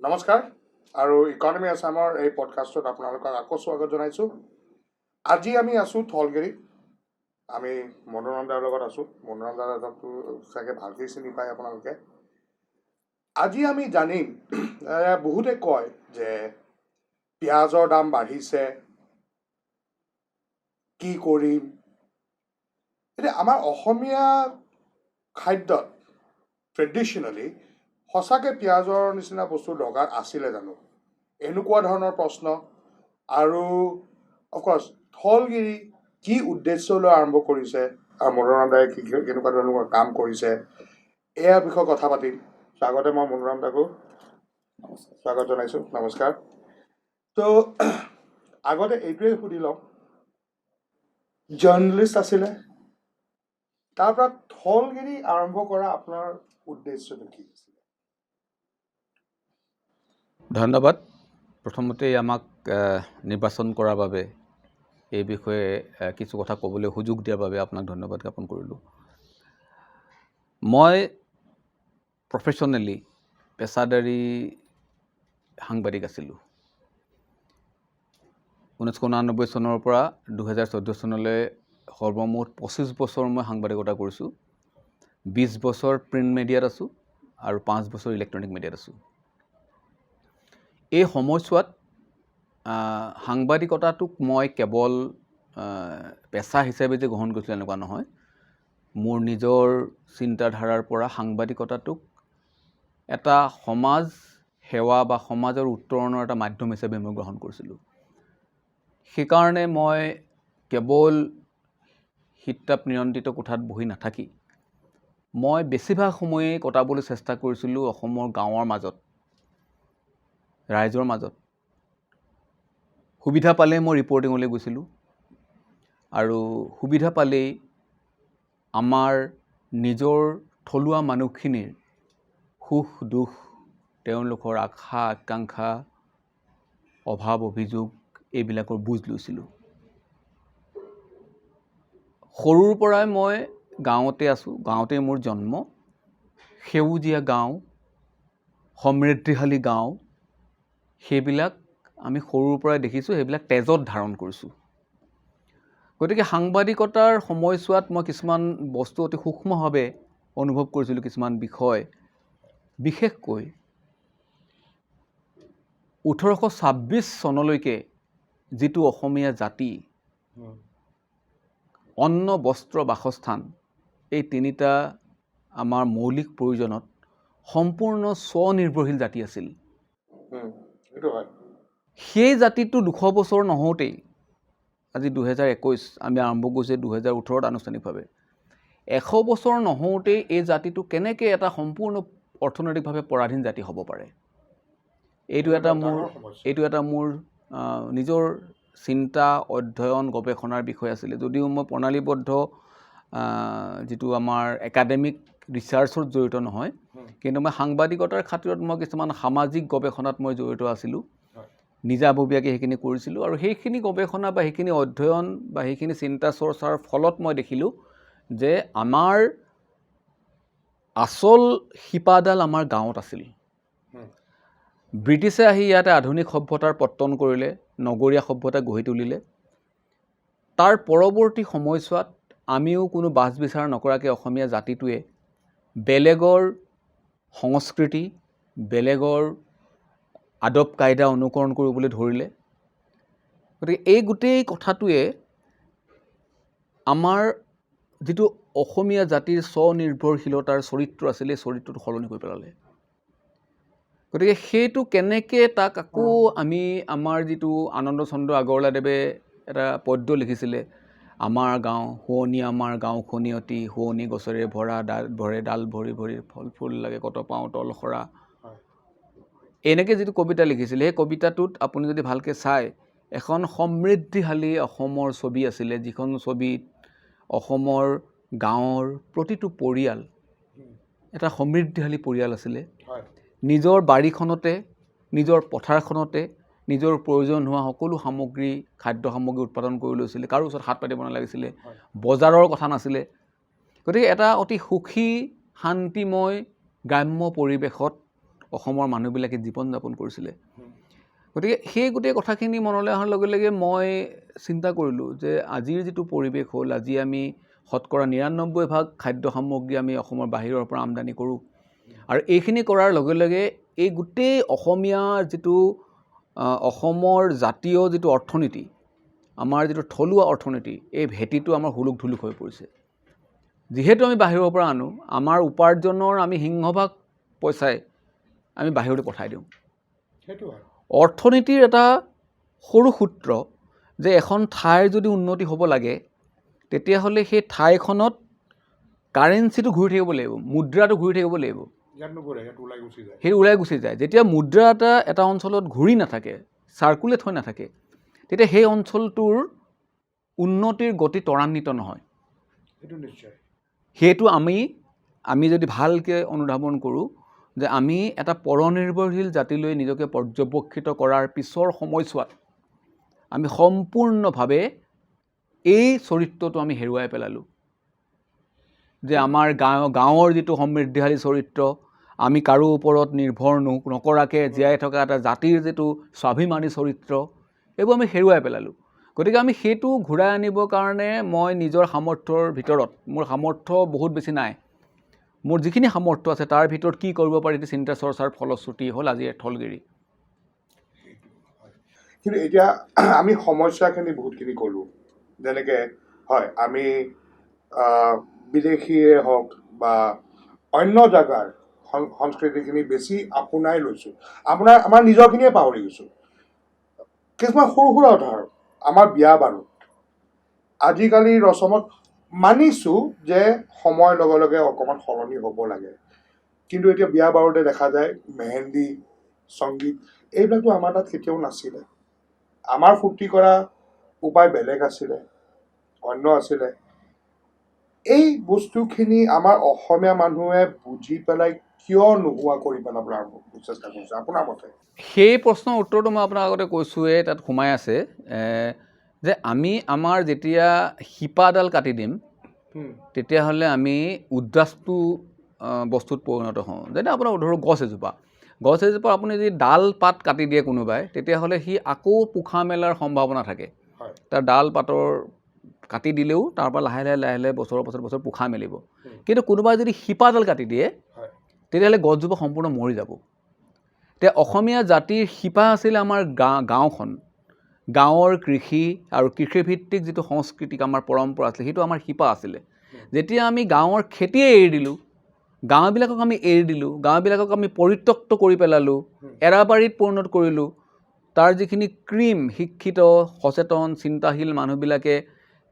নমস্কাৰ আৰু ইকনমি আছামৰ এই পডকাষ্টত আপোনালোকক আকৌ স্বাগত জনাইছোঁ। আজি আমি আছোঁ থলগিৰিত। আমি মনোৰম দাৰ লগত আছোঁ। মনোৰম দাৰটো চাগে ভালকৈ চিনি পায় আপোনালোকে। আজি আমি জানিম, বহুতে কয় যে পিঁয়াজৰ দাম বাঢ়িছে, কি কৰিম। এতিয়া আমাৰ অসমীয়া খাদ্যত ট্ৰেডিশ্যনেলি সঁচাকৈ পিঁয়াজৰ নিচিনা বস্তু দৰকাৰ আছিলে জানো, এনেকুৱা ধৰণৰ প্ৰশ্ন। আৰু অফক'ৰ্ছ থলগিৰি কি উদ্দেশ্য লৈ আৰম্ভ কৰিছে আৰু মনোৰম দাই কেনেকুৱা ধৰণৰ কাম কৰিছে, এয়া বিষয়ে কথা পাতিম। আগতে মই মনোৰম দাকো স্বাগত জনাইছোঁ। নমস্কাৰ। তো আগতে এইটোৱে সুধি লওঁ, জাৰ্নেলিষ্ট আছিলে, তাৰ পৰা থলগিৰি আৰম্ভ কৰা আপোনাৰ উদ্দেশ্যটো কি আছিলে? ধন্যবাদ। প্ৰথমতে আমাক নিৰ্বাচন কৰাৰ বাবে এই বিষয়ে কিছু কথা ক'বলৈ সুযোগ দিয়াৰ বাবে আপোনাক ধন্যবাদ জ্ঞাপন কৰিলোঁ। মই প্ৰফেশ্যনেলি পেছাদাৰী সাংবাদিক আছিলোঁ। 1999 চনৰ পৰা 2014 চনলৈ সৰ্বমুঠ 25 বছৰ মই সাংবাদিকতা কৰিছোঁ। 20 বছৰ প্ৰিণ্ট মিডিয়াত আছোঁ আৰু 5 বছৰ ইলেক্ট্ৰনিক মিডিয়াত আছোঁ। এই সময়ছোৱাত সাংবাদিকতাটোক মই কেৱল পেছা হিচাপে যে গ্ৰহণ কৰিছিলোঁ এনেকুৱা নহয়। মোৰ নিজৰ চিন্তাধাৰাৰ পৰা সাংবাদিকতাটোক এটা সমাজ সেৱা বা সমাজৰ উত্তৰণৰ এটা মাধ্যম হিচাপে মই গ্ৰহণ কৰিছিলোঁ। সেইকাৰণে মই কেৱল শীততাপ নিয়ন্ত্ৰিত কোঠাত বহি নাথাকি মই বেছিভাগ সময়েই কটাবলৈ চেষ্টা কৰিছিলোঁ অসমৰ গাঁৱৰ মাজত, ৰাইজৰ মাজত। সুবিধা পালেই মই ৰিপৰ্টিঙলৈ গৈছিলোঁ আৰু সুবিধা পালেই আমাৰ নিজৰ থলুৱা মানুহখিনিৰ সুখ দুখ, তেওঁলোকৰ আশা আকাংক্ষা, অভাৱ অভিযোগ এইবিলাকৰ বুজ লৈছিলোঁ। সৰুৰ পৰাই মই গাঁৱতে আছোঁ, গাঁৱতে মোৰ জন্ম। সেউজীয়া গাঁও, সমৃদ্ধিশালী গাঁও, সেইবিলাক আমি সৰুৰ পৰাই দেখিছোঁ, সেইবিলাক তেজত ধাৰণ কৰিছোঁ। গতিকে সাংবাদিকতাৰ সময়ছোৱাত মই কিছুমান বস্তু অতি সূক্ষ্মভাৱে অনুভৱ কৰিছিলোঁ, কিছুমান বিষয়। বিশেষকৈ 1826 চনলৈকে যিটো অসমীয়া জাতি অন্ন বস্ত্ৰ বাসস্থান এই তিনিটা আমাৰ মৌলিক প্ৰয়োজনত সম্পূৰ্ণ স্বনিৰ্ভৰশীল জাতি আছিল। সেই জাতিটো 200 বছৰ নহওঁতেই, আজি 2021 আমি আৰম্ভ কৰিছোঁ 2018ত আনুষ্ঠানিকভাৱে, 100 বছৰ নহওঁতেই এই জাতিটো কেনেকৈ এটা সম্পূৰ্ণ অৰ্থনৈতিকভাৱে পৰাধীন জাতি হ'ব পাৰে, এইটো এটা মোৰ নিজৰ চিন্তা, অধ্যয়ন, গৱেষণাৰ বিষয় আছিলে। যদিও মই প্ৰণালীবদ্ধ যিটো আমাৰ একাডেমিক ৰিচাৰ্চত জড়িত নহয়, কিন্তু মই সাংবাদিকতাৰ খাতিৰত মই কিছুমান সামাজিক গৱেষণাত মই জড়িত আছিলোঁ। নিজাববীয়াকৈ সেইখিনি কৰিছিলোঁ আৰু সেইখিনি গৱেষণা বা সেইখিনি অধ্যয়ন বা সেইখিনি চিন্তা চৰ্চাৰ ফলত মই দেখিলোঁ যে আমাৰ আচল শিপাডাল আমাৰ গাঁৱত আছিল। ব্ৰিটিছে আহি ইয়াতে আধুনিক সভ্যতাৰ পত্তন কৰিলে, নগৰীয়া সভ্যতা গঢ়ি তুলিলে। তাৰ পৰৱৰ্তী সময়ছোৱাত আমিও কোনো বাছ বিচাৰ নকৰাকৈ অসমীয়া জাতিটোৱে বেলেগৰ সংস্কৃতি, বেলেগৰ আদব কায়দা অনুকৰণ কৰিবলৈ ধৰিলে। গতিকে এই গোটেই কথাটোৱে আমাৰ যিটো অসমীয়া জাতিৰ স্বনিৰ্ভৰশীলতাৰ চৰিত্ৰ আছিলে, এই চৰিত্ৰটো সলনি কৰি পেলালে। গতিকে সেইটো কেনেকৈ তাক আকৌ আমি আমাৰ যিটো আনন্দচন্দ্ৰ আগৰৱালাদেৱে এটা পদ্য লিখিছিলে, আমাৰ গাঁও শুৱনি, আমাৰ গাঁওখনি অতি শুৱনি, গছৰে ভৰা ডাল ভৰি ভৰি ফল ফুল লাগে, কত পাওঁ তল সৰা। এনেকৈ যিটো কবিতা লিখিছিলে, সেই কবিতাটোত আপুনি যদি ভালকৈ চায়, এখন সমৃদ্ধিশালী অসমৰ ছবি আছিলে, যিখন ছবিত অসমৰ গাঁৱৰ প্ৰতিটো পৰিয়াল এটা সমৃদ্ধিশালী পৰিয়াল আছিলে। নিজৰ বাৰীখনতে, নিজৰ পথাৰখনতে নিজৰ প্ৰয়োজন হোৱা সকলো সামগ্ৰী, খাদ্য সামগ্ৰী উৎপাদন কৰি লৈছিলে। কাৰো ওচৰত হাত পাতিব নালাগিছিলে, বজাৰৰ কথা নাছিলে। গতিকে এটা অতি সুখী, শান্তিময় গ্ৰাম্য পৰিৱেশত অসমৰ মানুহবিলাকে জীৱন যাপন কৰিছিলে গতিকে সেই গোটেই কথাখিনি মনলৈ অহাৰ লগে লগে মই চিন্তা কৰিলোঁ যে আজিৰ যিটো পৰিৱেশ হ'ল আজি আমি শতকৰা ৯৯% খাদ্য সামগ্ৰী আমি অসমৰ বাহিৰৰ পৰা আমদানি কৰোঁ আৰু এইখিনি কৰাৰ লগে লগে এই গোটেই অসমীয়া যিটো অসমৰ জাতীয় যিটো অৰ্থনীতি আমাৰ যিটো থলুৱা অৰ্থনীতি এই ভেটিটো আমাৰ হুলুক ধুলুক হৈ পৰিছে যিহেতু আমি বাহিৰৰ পৰা আনো আমাৰ উপাৰ্জনৰ আমি সিংহভাগ পইচাই আমি বাহিৰলৈ পঠাই দিওঁ সেইটো হয় অৰ্থনীতিৰ এটা সৰু সূত্ৰ যে এখন ঠাইৰ যদি উন্নতি হ'ব লাগে তেতিয়াহ'লে সেই ঠাইখনত কাৰেঞ্চিটো ঘূৰি থাকিব লাগিব মুদ্ৰাটো ঘূৰি থাকিব লাগিব সেইটো ওলাই গুচি যায় যেতিয়া মুদ্ৰা এটা অঞ্চলত ঘূৰি নাথাকে চাৰ্কুলেট হৈ নাথাকে তেতিয়া সেই অঞ্চলটোৰ উন্নতিৰ গতি ত্বৰান্বিত নহয় সেইটো নিশ্চয় সেইটো আমি যদি ভালকৈ অনুধাৱন কৰোঁ যে আমি এটা পৰনিৰ্ভৰশীল জাতিলৈ নিজকে পৰ্যবেক্ষিত কৰাৰ পিছৰ সময়ছোৱাত আমি সম্পূৰ্ণভাৱে এই চৰিত্ৰটো আমি হেৰুৱাই পেলালোঁ যে আমাৰ গাঁৱৰ যিটো সমৃদ্ধিশালী চৰিত্ৰ আমি কাৰো ওপৰত নিৰ্ভৰ নকৰাকৈ জীয়াই থকা এটা জাতিৰ যিটো স্বাভিমানী চৰিত্ৰ এইবোৰ আমি হেৰুৱাই পেলালোঁ গতিকে আমি সেইটো ঘূৰাই আনিবৰ কাৰণে মই নিজৰ সামৰ্থ্যৰ ভিতৰত মোৰ সামৰ্থ্য বহুত বেছি নাই মোৰ যিখিনি সামৰ্থ্য আছে তাৰ ভিতৰত কি কৰিব পাৰি চিন্তা চৰ্চাৰ ফলশ্ৰুতি হ'ল আজি থলগিৰি কিন্তু এতিয়া আমি সমস্যাখিনি বহুতখিনি ক'লোঁ যেনেকৈ হয় আমি বিদেশীয়ে হওক বা অন্য জেগাৰ সংস্কৃতিখিনি বেছি আপোনাই লৈছোঁ আমাৰ নিজৰখিনিয়ে পাহৰি গৈছোঁ কিছুমান সৰু সুৰা উদাহৰণ আমাৰ বিয়া বাৰুত আজিকালি ৰচমত মানিছোঁ যে সময়ৰ লগে লগে অকণমান সলনি হ'ব লাগে কিন্তু এতিয়া বিয়া বাৰুতে দেখা যায় মেহেন্দি সংগীত এইবিলাকতো আমাৰ তাত কেতিয়াও নাছিলে আমাৰ ফূৰ্তি কৰা উপায় বেলেগ আছিলে অন্য আছিলে এই বস্তুখিনি আমাৰ অসমীয়া মানুহে বুজি পেলাই কিয় নোহোৱা কৰি পেলাবলৈ চেষ্টা কৰিছে আপোনাৰ মতে সেই প্ৰশ্নৰ উত্তৰটো মই আপোনাৰ আগতে কৈছোঁৱে তাত সোমাই আছে যে আমি আমাৰ যেতিয়া শিপাডাল কাটি দিম তেতিয়াহ'লে আমি উদ্ৰাস্তু বস্তুত পৰিণত হওঁ যেনে আপোনাৰ ধৰক গছ এজোপা আপুনি যদি ডাল পাত কাটি দিয়ে কোনোবাই তেতিয়াহ'লে সি আকৌ পোখা মেলাৰ সম্ভাৱনা থাকে তাৰ ডাল পাতৰ কাটি দিলেও তাৰ পৰা লাহে লাহে বছৰৰ পাছত বছৰ পোখা মেলিব কিন্তু কোনোবাই যদি শিপাডাল কাটি দিয়ে তেতিয়াহ'লে গছজোপা সম্পূৰ্ণ মৰি যাব এতিয়া অসমীয়া জাতিৰ শিপা আছিলে আমাৰ গাঁওখন গাঁৱৰ কৃষি আৰু কৃষিভিত্তিক যিটো সংস্কৃতিক আমাৰ পৰম্পৰা আছিলে সেইটো আমাৰ শিপা আছিলে যেতিয়া আমি গাঁৱৰ খেতিয়ে এৰি দিলোঁ গাঁওবিলাকক আমি পৰিত্যক্ত কৰি পেলালোঁ এৰাবাৰীত পৰিণত কৰিলোঁ তাৰ যিখিনি শিক্ষিত সচেতন চিন্তাশীল মানুহবিলাকে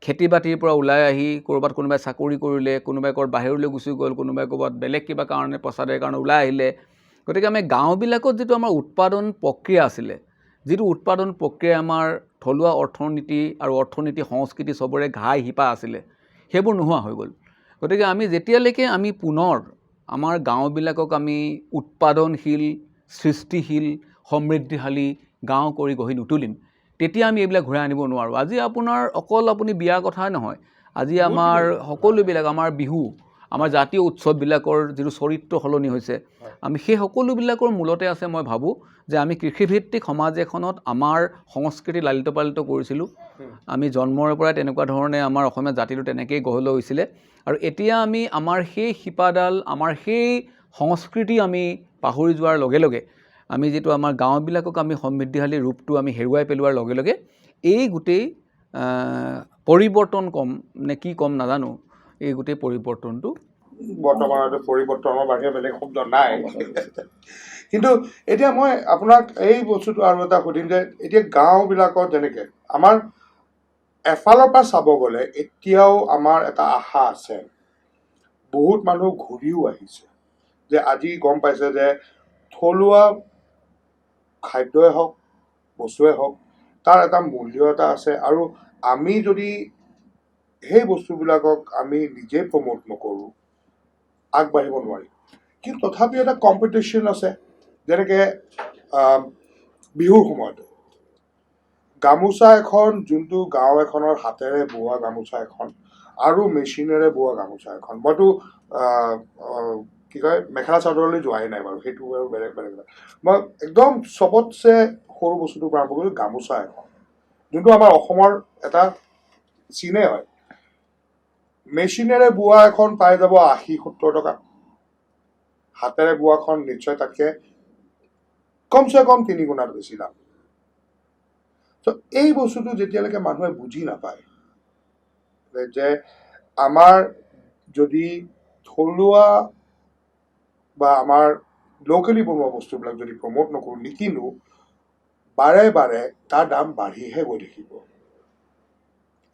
খেতি বাতিৰ পৰা ওলাই আহি ক'ৰবাত কোনোবাই চাকৰি কৰিলে কোনোবাই ক'ৰবাত বাহিৰলৈ গুচি গ'ল কোনোবাই ক'ৰবাত বেলেগ কিবা কাৰণে প্ৰচাৰৰ কাৰণে ওলাই আহিলে গতিকে আমি গাঁওবিলাকত যিটো আমাৰ উৎপাদন প্ৰক্ৰিয়া আছিলে যিটো উৎপাদন প্ৰক্ৰিয়া আমাৰ থলুৱা অৰ্থনীতি সংস্কৃতি চবৰে ঘাই শিপা আছিলে সেইবোৰ নোহোৱা হৈ গ'ল গতিকে আমি যেতিয়ালৈকে আমি পুনৰ আমাৰ গাঁওবিলাকক আমি উৎপাদনশীল সৃষ্টিশীল সমৃদ্ধিশালী গাঁও কৰি গঢ়ি নুতুলিম তেতিয়া আমি এইবিলাক ঘূৰাই আনিব নোৱাৰোঁ আজি আপোনাৰ অকল আপুনি বিয়াৰ কথাই নহয় আজি আমাৰ সকলোবিলাক আমাৰ বিহু আমাৰ জাতীয় উৎসৱবিলাকৰ যিটো চৰিত্ৰ সলনি হৈছে আমি সেই সকলোবিলাকৰ মূলতে আছে মই ভাবোঁ যে আমি কৃষিভিত্তিক সমাজ এখনত আমাৰ সংস্কৃতি লালিত পালিত কৰিছিলোঁ আমি জন্মৰ পৰাই তেনেকুৱা ধৰণে আমাৰ অসমীয়া জাতিটো তেনেকৈয়ে গঢ় লৈ হৈছিলে আৰু এতিয়া আমি আমাৰ সেই শিপাডাল আমাৰ সেই সংস্কৃতি আমি পাহৰি যোৱাৰ লগে লগে আমি যিটো আমাৰ গাঁওবিলাকক আমি সমৃদ্ধিশালী ৰূপটো আমি হেৰুৱাই পেলোৱাৰ লগে লগে এই গোটেই পৰিৱৰ্তন কম নে কি কম নাজানো এই গোটেই পৰিৱৰ্তনটো বৰ্তমানতে পৰিৱৰ্তনৰ বাহিৰে বেলেগ শব্দ নাই কিন্তু এতিয়া মই আপোনাক এই বস্তুটো আৰু এটা সুধিম যে এতিয়া গাঁওবিলাকত যেনেকৈ আমাৰ এফালৰ পৰা চাব গ'লে এতিয়াও আমাৰ এটা আশা আছে বহুত মানুহ ঘূৰিও আহিছে যে আজি গম পাইছে যে থলুৱা খাদ্যই হওক বস্তুৱে হওক তাৰ এটা মূল্য এটা আছে আৰু আমি যদি সেই বস্তুবিলাকক আমি নিজে প্ৰমোট নকৰোঁ আগবাঢ়িব নোৱাৰি কিন্তু তথাপিও এটা কম্পিটিশ্যন আছে যেনেকৈ বিহুৰ সময়ত গামোচা এখন যোনটো গাঁও এখনৰ হাতেৰে বোৱা গামোচা এখন আৰু মেচিনেৰে বোৱা গামোচা এখন মইতো কি কয় মেখেলা চাদৰলৈ যোৱাই নাই বাৰু, সেইটো আৰু বেলেগ বেলেগ কথা। মই একদম চবতছে সৰু বস্তুটোৰ পৰা আৰম্ভ কৰিলোঁ গামোচা এখন, যোনটো আমাৰ অসমৰ এটা চিনে হয়। মেচিনেৰে বোৱা এখন পাই যাব 80-70 টকা, হাতেৰে বোৱাখন নিশ্চয় তাতকৈ কমচে কম 3 গুণাত বেছি দাম। ত' এই বস্তুটো যেতিয়ালৈকে মানুহে বুজি নাপায় যে আমাৰ যদি থলুৱা বা আমাৰ লোকেলি বনোৱা বস্তুবিলাক যদি প্ৰমোট নকৰোঁ, নিকিনো, বাৰে বাৰে তাৰ দাম বাঢ়িহে গৈ থাকিব।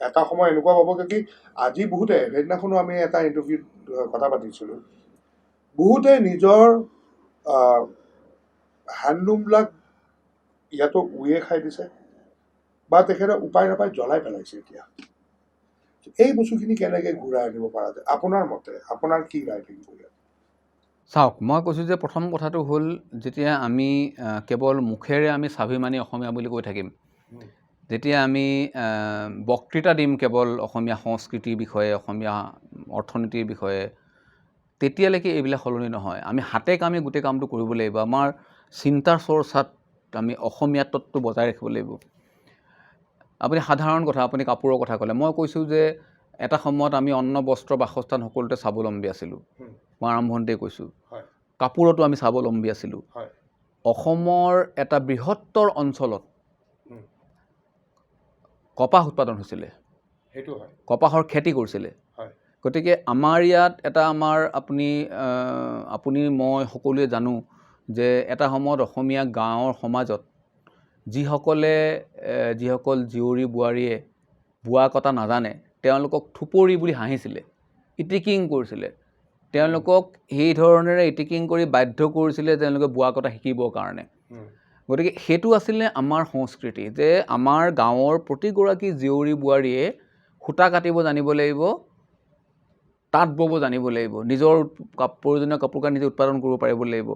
এটা সময় এনেকুৱা পাবগৈ কি আজি বহুতে, সেইদিনাখনো আমি এটা ইণ্টাৰভিউত কথা পাতিছিলোঁ, বহুতে নিজৰ হেণ্ডলুমবিলাক ইয়াতো উয়ে খাই দিছে বা তেখেতে উপায় নাপায় জ্বলাই পেলাইছে। এতিয়া এই বস্তুখিনি কেনেকৈ ঘূৰাই আনিব পৰা যায় আপোনাৰ মতে? আপোনাৰ কি ৰায় থাকিব ইয়াত? চাওক, মই কৈছোঁ যে প্ৰথম কথাটো হ'ল, যেতিয়া আমি কেৱল মুখেৰে আমি স্বাভিমানী অসমীয়া বুলি কৈ থাকিম, যেতিয়া আমি বক্তৃতা দিম কেৱল অসমীয়া সংস্কৃতিৰ বিষয়ে, অসমীয়া অৰ্থনীতিৰ বিষয়ে, তেতিয়ালৈকে এইবিলাক সলনি নহয়। আমি হাতে কামে গোটেই কামটো কৰিব লাগিব। আমাৰ চিন্তাৰ চৰ্চাত আমি অসমীয়াত্বটো বজাই ৰাখিব লাগিব। আপুনি সাধাৰণ কথা, আপুনি কাপোৰৰ কথা ক'লে, মই কৈছোঁ যে এটা সময়ত আমি অন্ন বস্ত্ৰ বাসস্থান সকলোতে স্বাৱলম্বী আছিলোঁ। মই আৰম্ভণিতে কৈছোঁ, কাপোৰতো আমি স্বাৱলম্বী আছিলোঁ। অসমৰ এটা বৃহত্তৰ অঞ্চলত কপাহ উৎপাদন হৈছিলে, সেইটো হয়, কপাহৰ খেতি কৰিছিলে। গতিকে আমাৰ ইয়াত এটা আপুনি মই সকলোৱে জানো যে এটা সময়ত অসমীয়া গাঁৱৰ সমাজত যিসকল জীয়ৰী বোৱাৰীয়ে বোৱা কটা নাজানে, তেওঁলোকক থুপৰি বুলি হাঁহিছিলে, ইটিকিং কৰিছিলে। তেওঁলোকক সেই ধৰণেৰে ইটিকিং কৰি বাধ্য কৰিছিলে তেওঁলোকে বোৱা কটা শিকিবৰ কাৰণে। গতিকে সেইটো আছিলে আমাৰ সংস্কৃতি, যে আমাৰ গাঁৱৰ প্ৰতিগৰাকী জীয়ৰী বোৱাৰীয়ে সূতা কাটিব জানিব লাগিব, তাঁত বব জানিব লাগিব, নিজৰ প্ৰয়োজনীয় কাপোৰ কানি নিজে উৎপাদন কৰিব পাৰিব লাগিব।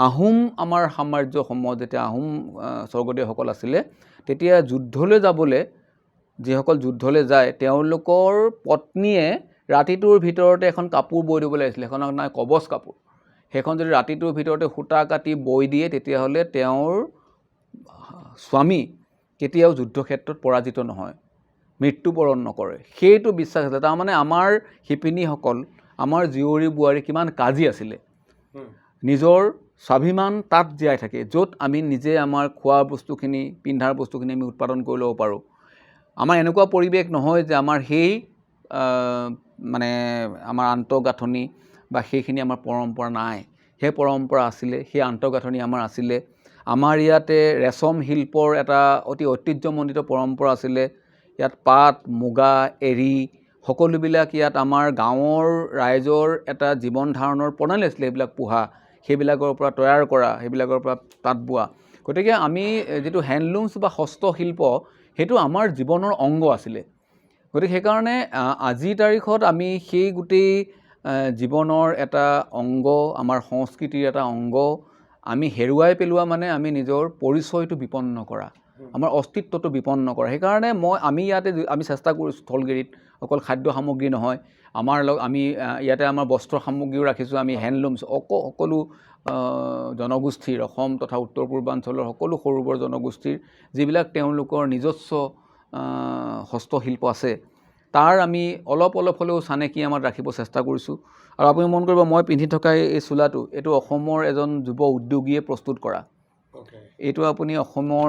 আহোম আমাৰ সাম্ৰাজ্যৰ সময়ত যেতিয়া আহোম স্বৰ্গদেউসকল আছিলে, তেতিয়া যুদ্ধলৈ যাবলৈ যিসকল যুদ্ধলৈ যায়, তেওঁলোকৰ পত্নীয়ে ৰাতিটোৰ ভিতৰতে এখন কাপোৰ বৈ দিব লাগিছিলে, সেইখন নাই কবচ কাপোৰ। সেইখন যদি ৰাতিটোৰ ভিতৰতে সূতা কাটি বৈ দিয়ে, তেতিয়াহ'লে তেওঁৰ স্বামী কেতিয়াও যুদ্ধক্ষেত্ৰত পৰাজিত নহয়, মৃত্যুবৰণ নকৰে। সেইটো বিশ্বাস আছে। তাৰমানে আমাৰ শিপিনীসকল, আমাৰ জীয়ৰী বোৱাৰী কিমান কাজি আছিলে, নিজৰ স্বাভিমান তাত জীয়াই থাকে, য'ত আমি নিজে আমাৰ খোৱা বস্তুখিনি, পিন্ধাৰ বস্তুখিনি আমি উৎপাদন কৰি ল'ব পাৰোঁ। আমাৰ এনেকুৱা পৰিৱেশ নহয় যে আমাৰ সেই মানে আমাৰ আন্তঃগাঁথনি বা সেইখিনি আমাৰ পৰম্পৰা নাই। সেই পৰম্পৰা আছিলে, সেই আন্তঃগাঁথনি আমাৰ আছিলে। আমাৰ ইয়াতে ৰেচম শিল্পৰ এটা অতি ঐতিহ্যমণ্ডিত পৰম্পৰা আছিলে। ইয়াত পাট, মুগা, এৰী সকলোবিলাক ইয়াত আমাৰ গাঁৱৰ ৰাইজৰ এটা জীৱন ধাৰণৰ প্ৰণালী আছিলে। এইবিলাক পোহা, সেইবিলাকৰ পৰা তৈয়াৰ কৰা, সেইবিলাকৰ পৰা তাঁত বোৱা। গতিকে আমি যিটো হেণ্ডলুমছ বা হস্তশিল্প, সেইটো আমাৰ জীৱনৰ অংগ আছিলে। গতিকে সেইকাৰণে আজিৰ তাৰিখত আমি সেই গোটেই জীৱনৰ এটা অংগ, আমাৰ সংস্কৃতিৰ এটা অংগ আমি হেৰুৱাই পেলোৱা, মানে আমি নিজৰ পৰিচয়টো বিপন্ন কৰা, আমাৰ অস্তিত্বটো বিপন্ন কৰা। সেইকাৰণে আমি ইয়াতে চেষ্টা কৰিছোঁ স্থলগিৰিত অকল খাদ্য সামগ্ৰী নহয়, আমি ইয়াতে আমাৰ বস্ত্ৰ সামগ্ৰীও ৰাখিছোঁ। আমি হেণ্ডলুমছ সকলো জনগোষ্ঠীৰ, অসম তথা উত্তৰ পূৰ্বাঞ্চলৰ সকলো সৰু বৰ জনগোষ্ঠীৰ যিবিলাক তেওঁলোকৰ নিজস্ব হস্তশিল্প আছে, তাৰ আমি অলপ হ'লেও চানেকি আমাৰ ৰাখিব চেষ্টা কৰিছোঁ। আৰু আপুনি মন কৰিব, মই পিন্ধি থকা এই চোলাটো, এইটো অসমৰ এজন যুৱ উদ্যোগীয়ে প্ৰস্তুত কৰা। এইটো আপুনি অসমৰ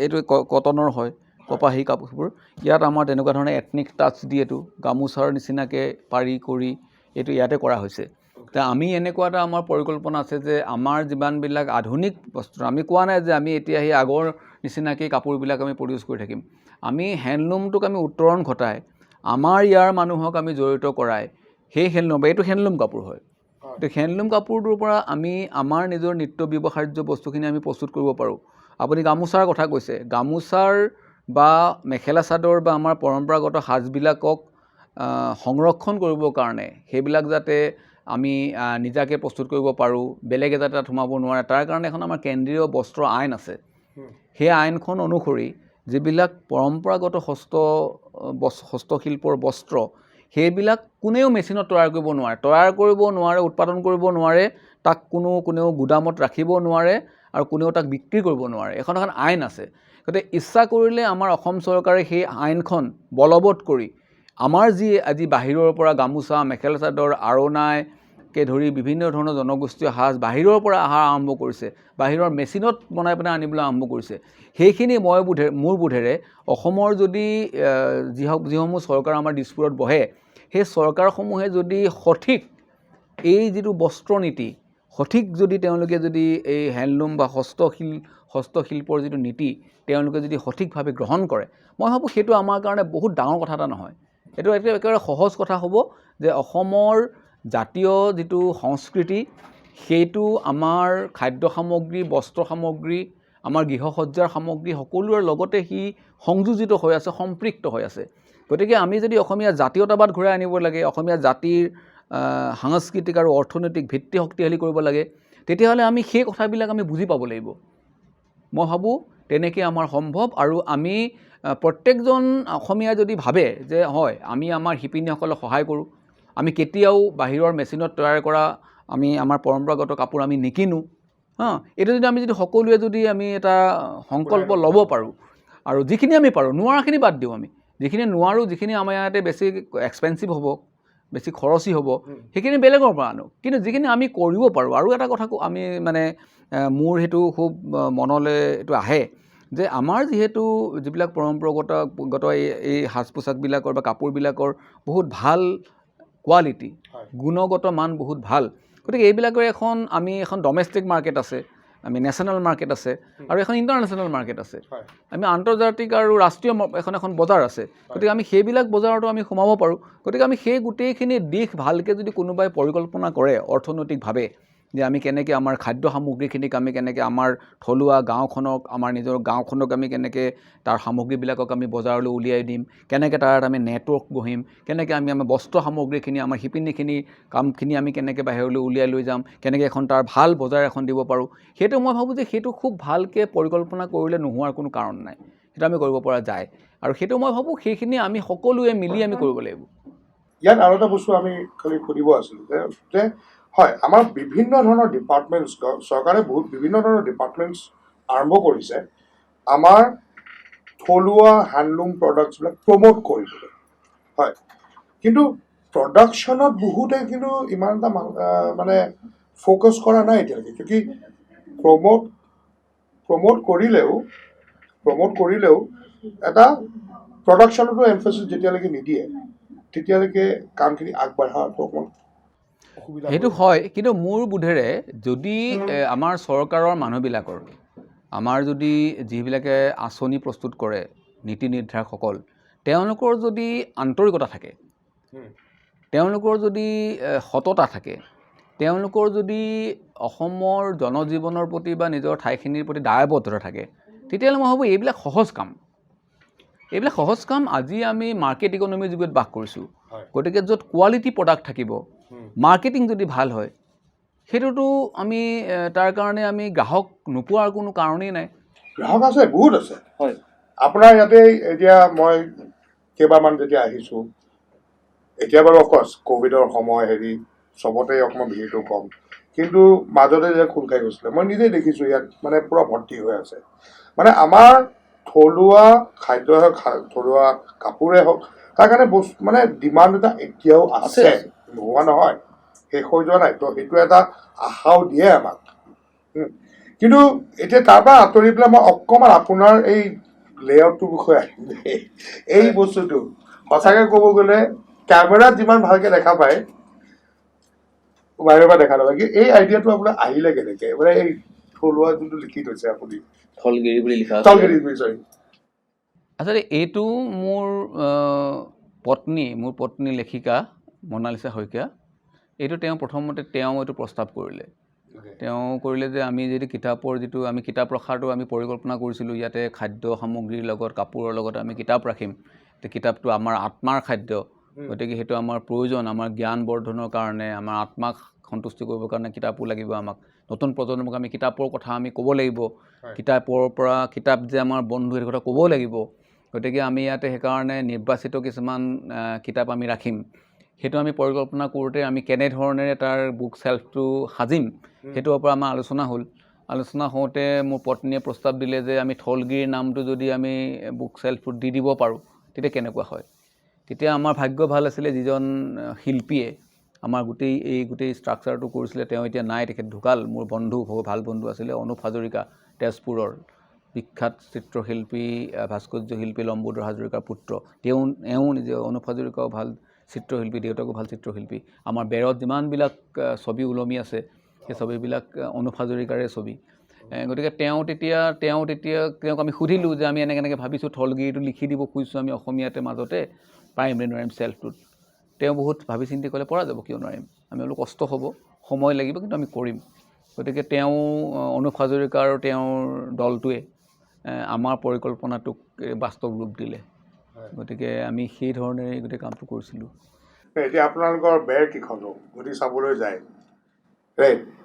এইটো কটনৰ হয়, কপাহী কাপোৰবোৰ। ইয়াত আমাৰ তেনেকুৱা ধৰণে এথনিক টাচ দি এইটো গামোচাৰ নিচিনাকৈ পাৰি কৰি এইটো ইয়াতে কৰা হৈছে। তে আমি এনেকুৱা এটা আমাৰ পৰিকল্পনা আছে যে আমাৰ যিমানবিলাক আধুনিক বস্ত্ৰ, আমি কোৱা নাই যে আমি এতিয়া সেই আগৰ নিচিনাকৈ কাপোৰবিলাক আমি প্ৰডিউচ কৰি থাকিম। আমি হেণ্ডলুমটোক আমি উত্তৰণ ঘটাই, আমাৰ ইয়াৰ মানুহক আমি জড়িত কৰাই, সেই এইটো হেণ্ডলুম কাপোৰ হয়। গতিকে হেণ্ডলুম কাপোৰটোৰ পৰা আমি আমাৰ নিজৰ নিত্য ব্যৱহাৰ্য বস্তুখিনি আমি প্ৰস্তুত কৰিব পাৰোঁ। আপুনি গামোচাৰ কথা কৈছে, গামোচাৰ বা মেখেলা চাদৰ বা আমাৰ পৰম্পৰাগত সাজবিলাকক সংৰক্ষণ কৰিবৰ কাৰণে, সেইবিলাক যাতে আমি নিজাকৈ প্ৰস্তুত কৰিব পাৰোঁ, বেলেগ যাতে তাত সোমাব নোৱাৰে, তাৰ কাৰণে এখন আমাৰ কেন্দ্ৰীয় বস্ত্ৰ আইন আছে। সেই আইনখন অনুসৰি যিবিলাক পৰম্পৰাগত হস্তশিল্পৰ বস্ত্ৰ, সেইবিলাক কোনেও মেচিনত তৈয়াৰ কৰিব নোৱাৰে, উৎপাদন কৰিব নোৱাৰে, তাক কোনেও গুদামত ৰাখিব নোৱাৰে আৰু কোনেও তাক বিক্ৰী কৰিব নোৱাৰে। এখন আইন আছে। গতিকে ইচ্ছা কৰিলে আমাৰ অসম চৰকাৰে সেই আইনখন বলবৎ কৰি আমাৰ যি আজি বাহিৰৰ পৰা গামোচা, মেখেলা চাদৰ, আৰণাইকে ধৰি বিভিন্ন ধৰণৰ জনগোষ্ঠীয় সাজ বাহিৰৰ পৰা অহা আৰম্ভ কৰিছে, বাহিৰৰ মেচিনত বনাই পেলাই আনিবলৈ আৰম্ভ কৰিছে। সেইখিনি মোৰ বোধেৰে অসমৰ যদি যিসমূহ চৰকাৰ আমাৰ দিছপুৰত বহে, সেই চৰকাৰসমূহে যদি সঠিক এই যিটো বস্ত্ৰ নীতি, সঠিক যদি তেওঁলোকে যদি এই হেণ্ডলুম বা হস্তশিল্পৰ যিটো নীতি তেওঁলোকে যদি সঠিকভাৱে গ্ৰহণ কৰে, মই ভাবোঁ সেইটো আমাৰ কাৰণে বহুত ডাঙৰ কথা এটা নহয়। এইটো একেবাৰে সহজ কথা হ'ব যে অসমৰ জাতীয় যিটো সংস্কৃতি, সেইটো আমাৰ খাদ্য সামগ্ৰী, বস্ত্ৰ সামগ্ৰী, আমাৰ গৃহসজ্জাৰ সামগ্ৰী সকলোৰে লগতে সি সংযোজিত হৈ আছে, সম্পৃক্ত হৈ আছে। গতিকে আমি যদি অসমীয়া জাতীয়তাবাদ ঘূৰাই আনিব লাগে, অসমীয়া জাতিৰ সাংস্কৃতিক আৰু অৰ্থনৈতিক ভিত্তি শক্তিশালী কৰিব লাগে, তেতিয়াহ'লে আমি সেই কথাবিলাক আমি বুজি পাব লাগিব। মই ভাবোঁ তেনেকৈ আমাৰ সম্ভৱ। আৰু আমি প্ৰত্যেকজন অসমীয়া যদি ভাবে যে হয় আমি আমাৰ শিপিনীসকলক সহায় কৰোঁ, আমি কেতিয়াও বাহিৰৰ মেচিনত তৈয়াৰ কৰা আমাৰ পৰম্পৰাগত কাপোৰ আমি নিকিনো, এইটো যদি আমি সকলোৱে আমি এটা সংকল্প ল'ব পাৰোঁ, আৰু যিখিনি আমি পাৰোঁ, নোৱাৰাখিনি বাদ দিওঁ, আমি যিখিনি নোৱাৰোঁ, যিখিনি আমাৰ ইয়াতে বেছি এক্সপেঞ্চিভ হ'ব, বেছি খৰচী হ'ব, সেইখিনি বেলেগৰ পৰা আনো। কিন্তু যিখিনি আমি কৰিব পাৰোঁ, আৰু এটা কথা আমি মোৰ সেইটো খুব মনলৈ এইটো আহে যে আমাৰ যিবিলাক পৰম্পৰাগত এই সাজ পোছাকবিলাকৰ বা কাপোৰবিলাকৰ বহুত ভাল কোৱালিটি, গুণগত মান বহুত ভাল। গতিকে এইবিলাকৰ আমি এখন ডমেষ্টিক মাৰ্কেট আছে, আমি নেশ্যনেল মাৰ্কেট আছে, আৰু এখন ইণ্টাৰনেশ্যনেল মাৰ্কেট আছে, আমি আন্তৰ্জাতিক আৰু ৰাষ্ট্ৰীয় এখন বজাৰ আছে। গতিকে আমি সেইবিলাক বজাৰতো আমি সোমাব পাৰোঁ। গতিকে আমি সেই গোটেইখিনি দিশ ভালকৈ যদি কোনোবাই পৰিকল্পনা কৰে অৰ্থনৈতিকভাৱে, যে আমি কেনেকৈ আমাৰ খাদ্য সামগ্ৰীখিনিক আমি কেনেকৈ আমাৰ থলুৱা গাঁওখনক, আমাৰ নিজৰ গাঁওখনক আমি কেনেকৈ তাৰ সামগ্ৰীবিলাকক আমি বজাৰলৈ উলিয়াই দিম, কেনেকৈ তাত আমি নেটৱৰ্ক গঢ়িম, কেনেকৈ আমি আমাৰ বস্ত্ৰ সামগ্ৰীখিনি, আমাৰ শিপিনীখিনি কামখিনি আমি কেনেকৈ বাহিৰলৈ উলিয়াই লৈ যাম, কেনেকৈ তাৰ ভাল বজাৰ এখন দিব পাৰোঁ, সেইটো মই ভাবোঁ যে সেইটো খুব ভালকৈ পৰিকল্পনা কৰিলে নোহোৱাৰ কোনো কাৰণ নাই, সেইটো আমি কৰিব পৰা যায়। আৰু সেইটো মই ভাবোঁ সেইখিনি আমি সকলোৱে মিলি আমি কৰিব লাগিব। ইয়াত আৰু এটা বস্তু আমি খালি সুধিব আছিল যে হয় আমাৰ বিভিন্ন ধৰণৰ ডিপাৰ্টমেণ্টছ, চৰকাৰে বিভিন্ন ধৰণৰ ডিপাৰ্টমেণ্টছ আৰম্ভ কৰিছে আমাৰ থলুৱা হেণ্ডলুম প্ৰডাক্টছবিলাক প্ৰমোট কৰিবলৈ, হয়। কিন্তু প্ৰডাকশ্যনত বহুতে কিন্তু ইমান এটা মানে ফ'কাছ কৰা নাই এতিয়ালৈকে, কিয় প্ৰমোট কৰিলেও এটা প্ৰডাকশ্যনতো এমফেচিছ যেতিয়ালৈকে নিদিয়ে তেতিয়ালৈকে কামখিনি আগবঢ়াটো অকণমান অসুবিধা। সেইটো হয়, কিন্তু মোৰ বোধেৰে যদি আমাৰ চৰকাৰৰ মানুহবিলাকৰ, আমাৰ যদি যিবিলাকে আঁচনি প্ৰস্তুত কৰে, নীতি নিৰ্ধাৰকসকল, তেওঁলোকৰ যদি আন্তৰিকতা থাকে, তেওঁলোকৰ যদি সততা থাকে, তেওঁলোকৰ যদি অসমৰ জনজীৱনৰ প্ৰতি বা নিজৰ ঠাইখিনিৰ প্ৰতি দায়বদ্ধতা থাকে, তেতিয়াহ'লে মই ভাবোঁ এইবিলাক সহজ কাম। আজি আমি মাৰ্কেট ইকনমিৰ যুগত বাস কৰিছোঁ। গতিকে য'ত কোৱালিটি প্ৰডাক্ট থাকিব, মাৰ্কেটিং যদি ভাল হয়, সেইটোতো আমি তাৰ কাৰণে আমি গ্ৰাহক নোপোৱাৰ কোনো কাৰণেই নাই। গ্ৰাহক আছে, বহুত আছে। হয়, আপোনাৰ ইয়াতে এতিয়া মই কেইবাৰমান যেতিয়া আহিছোঁ, এতিয়া বাৰু অফক'ৰ্ছ ক'ভিডৰ সময় চবতে অকণমান ভিৰটো কম, কিন্তু মাজতে যেতিয়া খোল খাই গৈছিলে মই নিজে দেখিছোঁ ইয়াত মানে পূৰা ভৰ্তি হৈ আছে। মানে আমাৰ থলুৱা খাদ্যই হওক, থলুৱা কাপোৰে হওক, তাৰ কাৰণে মানে ডিমাণ্ড এটা এতিয়াও আছে, নোহোৱা নহয়, শেষ হৈ যোৱা নাই। তো সেইটো এটা আশাও দিয়ে আমাক। কিন্তু এতিয়া তাৰ পৰা আঁতৰি পেলাই মই অকণমান আপোনাৰ এই লেআউটটোৰ বিষয়ে আহিম। এই বস্তুটো সঁচাকৈ ক'ব গ'লে কেমেৰাত যিমান ভালকৈ দেখা পায়, বাহিৰৰ পৰা দেখা নাপায়। এই আইডিয়াটো আপোনাৰ আহিলে কেনেকৈ? মানে এই থলুৱা যোনটো লিখি থৈছে আপুনি, থলগিৰি বুলি লিখা, চৰি। আচলতে এইটো মোৰ পত্নী লেখিকা মনালিছা শইকীয়া, এইটো প্ৰথমতে এইটো প্ৰস্তাৱ কৰিলে। যে আমি যদি আমি কিতাপ ৰখাটো আমি পৰিকল্পনা কৰিছিলোঁ, ইয়াতে খাদ্য সামগ্ৰীৰ লগত, কাপোৰৰ লগত আমি কিতাপ ৰাখিম। কিতাপটো আমাৰ আত্মাৰ খাদ্য, গতিকে সেইটো আমাৰ প্ৰয়োজন, আমাৰ জ্ঞান বৰ্ধনৰ কাৰণে, আমাৰ আত্মাক সন্তুষ্টি কৰিবৰ কাৰণে কিতাপো লাগিব আমাক। নতুন প্ৰজন্মক আমি কিতাপৰ কথা আমি ক'ব লাগিব, কিতাপ যে আমাৰ বন্ধু, সেইটো কথা ক'ব লাগিব। গতিকে আমি ইয়াতে সেইকাৰণে নিৰ্বাচিত কিছুমান কিতাপ আমি ৰাখিম সেইটো আমি পৰিকল্পনা কৰোঁতে আমি কেনেধৰণেৰে তাৰ বুক চেল্ফটো সাজিম সেইটোৰ ওপৰত আমাৰ আলোচনা হওঁতে মোৰ পত্নীয়ে প্ৰস্তাৱ দিলে যে আমি থলগিৰিৰ নামটো যদি আমি বুক চেল্ফটোত দি দিব পাৰোঁ তেতিয়া কেনেকুৱা হয় তেতিয়া আমাৰ ভাগ্য ভাল আছিলে যিজন শিল্পীয়ে আমাৰ গোটেই ষ্ট্ৰাকচাৰটো কৰিছিলে তেওঁ এতিয়া নাই তেখেত ঢুকাল মোৰ বন্ধু ভাল বন্ধু আছিলে অনুপ হাজৰিকা তেজপুৰৰ বিখ্যাত চিত্ৰশিল্পী ভাস্কৰ্য শিল্পী লম্বোদৰ হাজৰিকাৰ পুত্ৰ তেওঁ নিজে অনুপ হাজৰিকাও ভাল চিত্ৰশিল্পী দেউতাকো ভাল চিত্ৰশিল্পী আমাৰ বেৰত যিমানবিলাক ছবি ওলমি আছে সেই ছবিবিলাক অনুপ হাজৰিকাৰে ছবি গতিকে তেওঁক আমি সুধিলোঁ যে আমি এনেকৈ ভাবিছোঁ থলগিৰিটো লিখি দিব খুজিছোঁ আমি অসমীয়াতে মাজতে পাৰিম নে নোৱাৰিম চেল্ফটোত তেওঁ বহুত ভাবি চিন্তি ক'লে পৰা যাব কিয় নোৱাৰিম আমি অলপ কষ্ট হ'ব সময় লাগিব কিন্তু আমি কৰিম গতিকে তেওঁ অনুপ হাজৰিকা আৰু তেওঁৰ দলটোৱে আমাৰ পৰিকল্পনাটোক বাস্তৱ ৰূপ দিলে গতিকে আমি সেই ধৰণেৰে গোটেই কামটো কৰিছিলোঁ এতিয়া আপোনালোকৰ বেৰ কেইখন যদি চাবলৈ যায়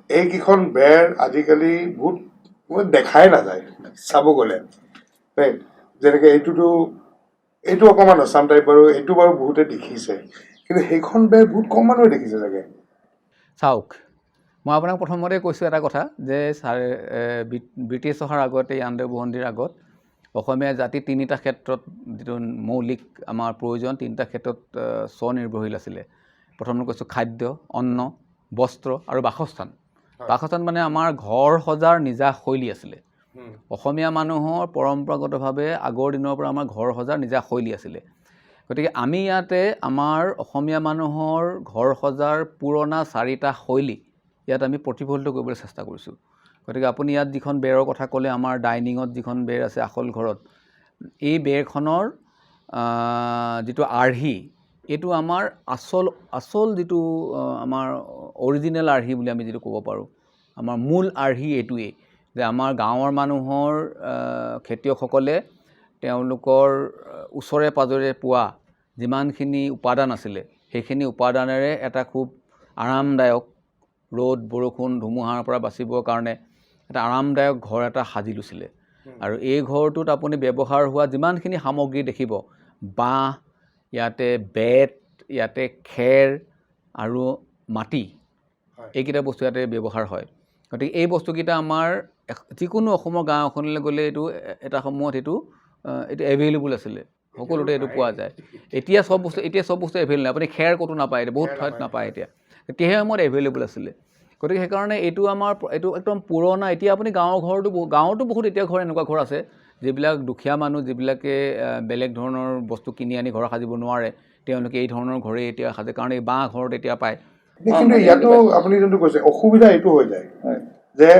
এইকেইখন বেৰ আজিকালি বহুত দেখাই নাযায় চাব গ'লে যেনেকৈ এইটো অকণমান আছাম টাইপ বাৰু এইটো বাৰু বহুতে দেখিছে কিন্তু সেইখন বেৰ বহুত কম মানুহে দেখিছে চাগে চাওক মই আপোনাক প্ৰথমতে কৈছোঁ এটা কথা যে ব্ৰিটিছ অহাৰ আগতে আন্দে বুৰঞ্জীৰ আগত অসমীয়া জাতি তিনিটা ক্ষেত্ৰত যিটো মৌলিক আমাৰ প্ৰয়োজন তিনিটা ক্ষেত্ৰত স্বনিৰ্ভৰশীল আছিলে প্ৰথমতে কৈছোঁ খাদ্য অন্ন বস্ত্ৰ আৰু বাসস্থান মানে আমাৰ ঘৰ সজাৰ নিজা শৈলী আছিলে অসমীয়া মানুহৰ পৰম্পৰাগতভাৱে আগৰ দিনৰ পৰা আমাৰ ঘৰ সজাৰ নিজা শৈলী আছিলে গতিকে আমি ইয়াতে আমাৰ অসমীয়া মানুহৰ ঘৰ সজাৰ পুৰণা 4টা শৈলী ইয়াত আমি প্ৰতিফলিত কৰিবলৈ চেষ্টা কৰিছোঁ গতিকে আপুনি ইয়াত যিখন বেৰৰ কথা ক'লে আমাৰ ডাইনিঙত যিখন বেৰ আছে আখল ঘৰত এই বেৰখনৰ যিটো আৰ্হি এইটো আমাৰ আচল যিটো আমাৰ অৰিজিনেল আৰ্হি বুলি আমি যিটো ক'ব পাৰোঁ আমাৰ মূল আৰ্হি এইটোৱেই যে আমাৰ গাঁৱৰ মানুহৰ খেতিয়কসকলে তেওঁলোকৰ ওচৰে পাজৰে পোৱা যিমানখিনি উপাদান আছিলে সেইখিনি উপাদানেৰে এটা খুব আৰামদায়ক ৰ'দ বৰষুণ ধুমুহাৰ পৰা বাচিবৰ কাৰণে এটা আৰামদায়ক ঘৰ এটা সাজি লৈছিলে আৰু এই ঘৰটোত আপুনি ব্যৱহাৰ হোৱা যিমানখিনি সামগ্ৰী দেখিব বাঁহ ইয়াতে বেত ইয়াতে খেৰ আৰু মাটি এইকেইটা বস্তু ইয়াতে ব্যৱহাৰ হয় গতিকে এই বস্তুকেইটা আমাৰ যিকোনো অসমৰ গাঁও এখনলৈ গ'লে এইটো এটা সময়ত এইটো এভেইলেবল আছিলে সকলোতে এইটো পোৱা যায় এতিয়া চব বস্তু এভেইলেবল আপুনি খেৰ ক'তো নাপায় বহুত ঠাইত নাপায় এতিয়া সেই সময়ত এভেইলেবল আছিলে গতিকে সেইকাৰণে এইটো একদম পুৰণা এতিয়া আপুনি গাঁৱতো বহুত এতিয়া ঘৰ এনেকুৱা ঘৰ আছে যিবিলাক দুখীয়া মানুহ যিবিলাকে বেলেগ ধৰণৰ বস্তু কিনি আনি ঘৰ সাজিব নোৱাৰে তেওঁলোকে এই ধৰণৰ ঘৰেই এতিয়া সাজে কাৰণ এই বাঁহ ঘৰত এতিয়া পায় কিন্তু ইয়াতো আপুনি যোনটো কৈছে অসুবিধা এইটো হৈ যায় যে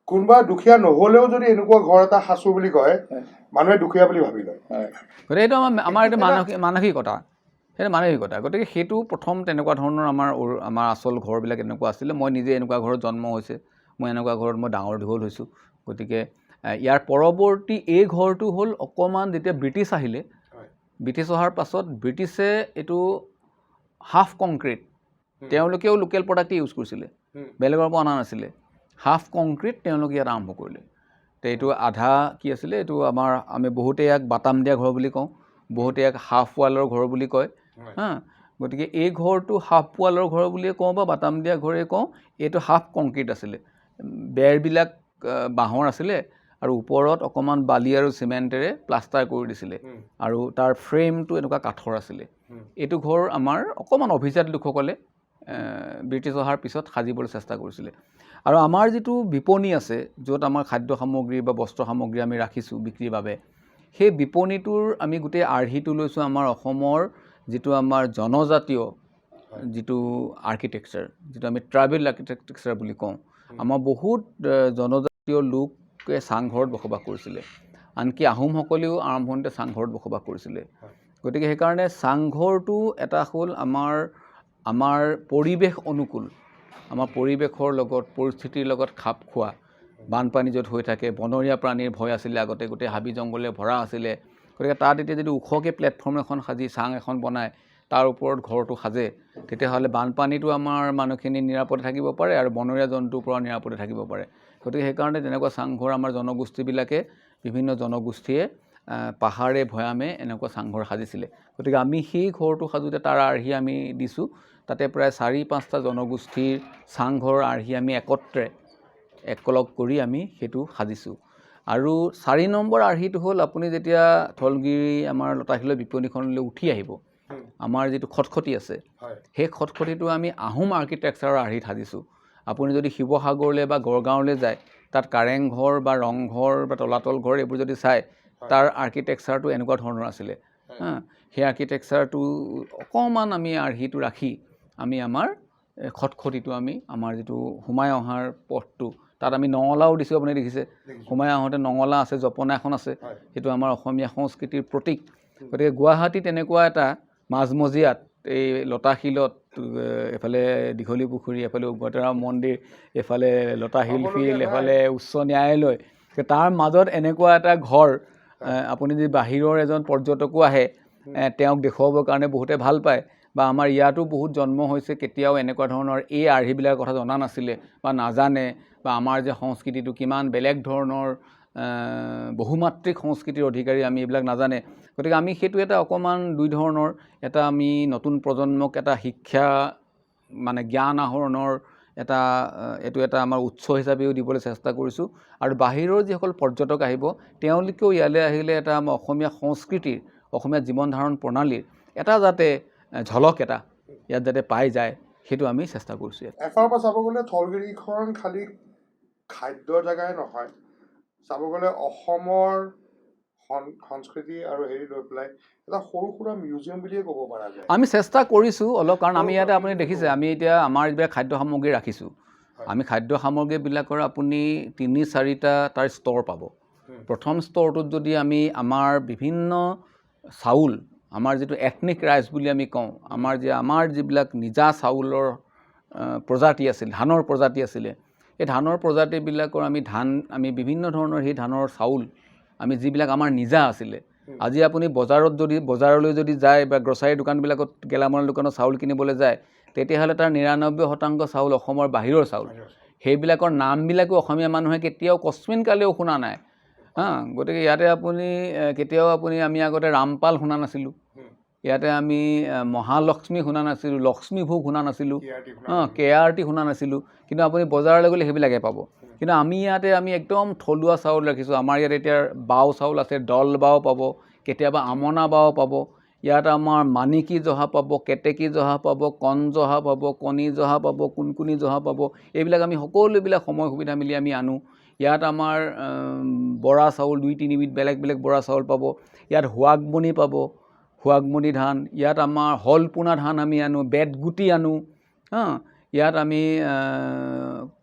কোনোবা দুখীয়া নহ'লেও যদি এনেকুৱা ঘৰ এটা সাঁচো বুলি কয় মানুহে দুখীয়া বুলি ভাবি লয় গতিকে এইটো আমাৰ এইটো মানসিকতা গতিকে সেইটো প্ৰথম তেনেকুৱা ধৰণৰ আমাৰ আচল ঘৰবিলাক এনেকুৱা আছিলে মই নিজে এনেকুৱা ঘৰত জন্ম হৈছে মই এনেকুৱা ঘৰত মই ডাঙৰ দীঘল হৈছোঁ গতিকে ইয়াৰ পৰৱৰ্তী এই ঘৰটো হ'ল অকণমান যেতিয়া ব্ৰিটিছ আহিলে ব্ৰিটিছ অহাৰ পাছত ব্ৰিটিছে এইটো হাফ কংক্ৰিট তেওঁলোকেও লোকেল প্ৰডাক্টেই ইউজ কৰিছিলে বেলেগৰ পৰা অনা নাছিলে হাফ কংক্ৰিট তেওঁলোকে ইয়াত আৰম্ভ কৰিলে তো এইটো আধা কি আছিলে এইটো আমি বহুতে ইয়াক বাটাম দিয়া ঘৰ বুলি কওঁ বহুতে ইয়াক হাফ ৱালৰ ঘৰ বুলি কয় গতিকে এই ঘৰটো হাফ ৱালৰ ঘৰ বুলিয়ে কওঁ বা বাটাম দিয়া ঘৰেই কওঁ এইটো হাফ কংক্ৰিট আছিলে বেৰবিলাক বাঁহৰ আছিলে আৰু ওপৰত অকণমান বালি আৰু চিমেণ্টেৰে প্লাষ্টাৰ কৰি দিছিলে আৰু তাৰ ফ্ৰেমটো এনেকুৱা কাঠৰ আছিলে এইটো ঘৰ আমাৰ অকণমান অভিজাত লোকসকলে ব্ৰিটিছ অহাৰ পিছত সাজিবলৈ চেষ্টা কৰিছিলে আৰু আমাৰ যিটো বিপণী আছে য'ত আমাৰ খাদ্য সামগ্ৰী বা বস্ত্ৰ সামগ্ৰী আমি ৰাখিছোঁ বিক্ৰীৰ বাবে সেই বিপণীটোৰ আমি গোটেই আৰ্হিটো লৈছোঁ আমাৰ অসমৰ যিটো আমাৰ জনজাতীয় যিটো আৰ্কিটেকচাৰ যিটো আমি ট্ৰাইবেল আৰ্কিটেকচাৰ বুলি কওঁ আমাৰ বহুত জনজাতীয় লোকে চাংঘৰত বসবাস কৰিছিলে আনকি আহোমসকলেও আৰম্ভণিতে চাংঘৰত বসবাস কৰিছিলে গতিকে সেইকাৰণে চাংঘৰটো এটা হ'ল আমাৰ পৰিৱেশ অনুকূল আমাৰ পৰিৱেশৰ লগত পৰিস্থিতিৰ লগত খাপ খোৱা বানপানী য'ত হৈ থাকে বনৰীয়া প্ৰাণীৰ ভয় আছিলে আগতে গোটেই হাবি জংঘলে ভৰা আছিলে গতিকে তাত এতিয়া যদি ওখকৈ প্লেটফৰ্ম এখন সাজি চাং এখন বনায় তাৰ ওপৰত ঘৰটো সাজে তেতিয়াহ'লে বানপানীটো আমাৰ মানুহখিনি নিৰাপদে থাকিব পাৰে আৰু বনৰীয়া জন্তুৰ পৰা নিৰাপদে থাকিব পাৰে গতিকে সেইকাৰণে তেনেকুৱা চাংঘৰ আমাৰ জনগোষ্ঠীবিলাকে বিভিন্ন জনগোষ্ঠীয়ে পাহাৰে ভৈয়ামে এনেকুৱা চাংঘৰ সাজিছিলে গতিকে আমি সেই ঘৰটো সাজোঁতে তাৰ আৰ্হি আমি দিছোঁ তাতে প্ৰায় 4-5টা জনগোষ্ঠীৰ চাংঘৰ আৰ্হি আমি একলগ কৰি আমি সেইটো সাজিছোঁ আৰু 4 নম্বৰ আৰ্হিটো হ'ল আপুনি যেতিয়া থলগিৰি আমাৰ লতাশিলৰ বিপণীখনলৈ উঠি আহিব আমাৰ যিটো খটখটি আছে সেই খটখটিটো আমি আহোম আৰ্কিটেক্সাৰৰ আৰ্হিত সাজিছোঁ আপুনি যদি শিৱসাগৰলৈ বা গড়গাঁৱলৈ যায় তাত কাৰেংঘৰ বা ৰংঘৰ বা তলাতল ঘৰ এইবোৰ যদি চায় তাৰ আৰ্কিটেক্সাৰটো এনেকুৱা ধৰণৰ আছিলে সেই আৰ্কিটেক্সাৰটো অকণমান আমি আৰ্হিটো ৰাখি আমি আমাৰ খটখটিটো আমি আমাৰ যিটো সোমাই অহাৰ পথটো তাত আমি নঙলাও দিছোঁ আপুনি দেখিছে সোমাই আহোঁতে নঙলা আছে জপনা এখন আছে সেইটো আমাৰ অসমীয়া সংস্কৃতিৰ প্ৰতীক গতিকে গুৱাহাটীত এনেকুৱা এটা মাজমজিয়াত এই লতাশিলত এফালে দীঘলী পুখুৰী এফালে উগ্ৰতাৰা মন্দিৰ এফালে লতাশিল ফিল্ড এফালে উচ্চ ন্যায়ালয় তাৰ মাজত এনেকুৱা এটা ঘৰ আপুনি যদি বাহিৰৰ এজন পৰ্যটকো আহে তেওঁক দেখুৱাবৰ কাৰণে বহুতে ভাল পায় বা আমাৰ ইয়াতো বহুত জন্ম হৈছে কেতিয়াও এনেকুৱা ধৰণৰ এই আৰ্হিবিলাকৰ কথা জনা নাছিলে বা নাজানে বা আমাৰ যে সংস্কৃতিটো কিমান বেলেগ ধৰণৰ বহুমাত্ৰিক সংস্কৃতিৰ অধিকাৰী আমি এইবিলাক নাজানে গতিকে আমি সেইটো এটা অকণমান দুই ধৰণৰ এটা আমি নতুন প্ৰজন্মক এটা শিক্ষা মানে জ্ঞান আহৰণৰ এইটো এটা আমাৰ উৎস হিচাপেও দিবলৈ চেষ্টা কৰিছোঁ আৰু বাহিৰৰ যিসকল পৰ্যটক আহিব তেওঁলোকেও ইয়ালৈ আহিলে এটা আমাৰ অসমীয়া সংস্কৃতিৰ অসমীয়া জীৱন ধাৰণ প্ৰণালীৰ এটা যাতে ঝলক এটা ইয়াত যাতে পাই যায় সেইটো আমি চেষ্টা কৰিছোঁ এফালৰ পৰা চাব গ'লে থলগিৰিখন খালী খাদ্যৰ জেগাই নহয় চাব গ'লে অসমৰ সংস্কৃতি আৰু হেৰি লৈ পেলাই এটা সৰু সুৰা মিউজিয়াম বুলিয়ে ক'ব পৰা যায় আমি চেষ্টা কৰিছোঁ অলপ কাৰণ আমি ইয়াতে আপুনি দেখিছে আমি এতিয়া আমাৰ যিবিলাক খাদ্য সামগ্ৰী ৰাখিছোঁ আমি খাদ্য সামগ্ৰীবিলাকৰ আপুনি 3-4টা তাৰ ষ্ট'ৰ পাব প্ৰথম ষ্ট'ৰটোত যদি আমি আমাৰ বিভিন্ন চাউল আমাৰ যিটো এথনিক ৰাইচ বুলি আমি কওঁ আমাৰ যিবিলাক নিজা চাউলৰ প্ৰজাতি আছিল ধানৰ প্ৰজাতি আছিলে এই ধানৰ প্ৰজাতিবিলাকৰ আমি বিভিন্ন ধৰণৰ সেই ধানৰ চাউল আমি যিবিলাক আমাৰ নিজা আছিলে আজি আপুনি বজাৰলৈ যদি যায় বা গ্ৰচাৰী দোকানবিলাকত গেলামালৰ দোকানত চাউল কিনিবলৈ যায় তেতিয়াহ'লে তাৰ 99% চাউল অসমৰ বাহিৰৰ চাউল সেইবিলাকৰ নামবিলাকো অসমীয়া মানুহে কেতিয়াও কস্মিন কালেও শুনা নাই গতিকে ইয়াতে আমি আগতে ৰামপাল শুনা নাছিলোঁ ইয়াতে আমি মহালক্ষ্মী শুনা নাছিলোঁ লক্ষ্মীভোগ শুনা নাছিলোঁ KRT শুনা নাছিলোঁ কিন্তু আপুনি বজাৰলৈ গ'লে সেইবিলাকে পাব কিন্তু আমি ইয়াতে একদম থলুৱা চাউল ৰাখিছোঁ আমাৰ ইয়াত এতিয়া বাও চাউল আছে দল বাও পাব কেতিয়াবা আমনা বাও পাব ইয়াত আমাৰ মানিকী জহা পাব কেতেকী জহা পাব কণ জহা পাব কণী জহা পাব কুণকুণী জহা পাব এইবিলাক আমি সকলোবিলাক সময় সুবিধা মিলি আমি আনো ইয়াত আমাৰ বৰা চাউল 2-3 বিধ বেলেগ বেলেগ বৰা চাউল পাব ইয়াত সোৱাগমণি ধান ইয়াত আমাৰ হলপোনা ধান আমি আনো বেতগুটি আনো ইয়াত আমি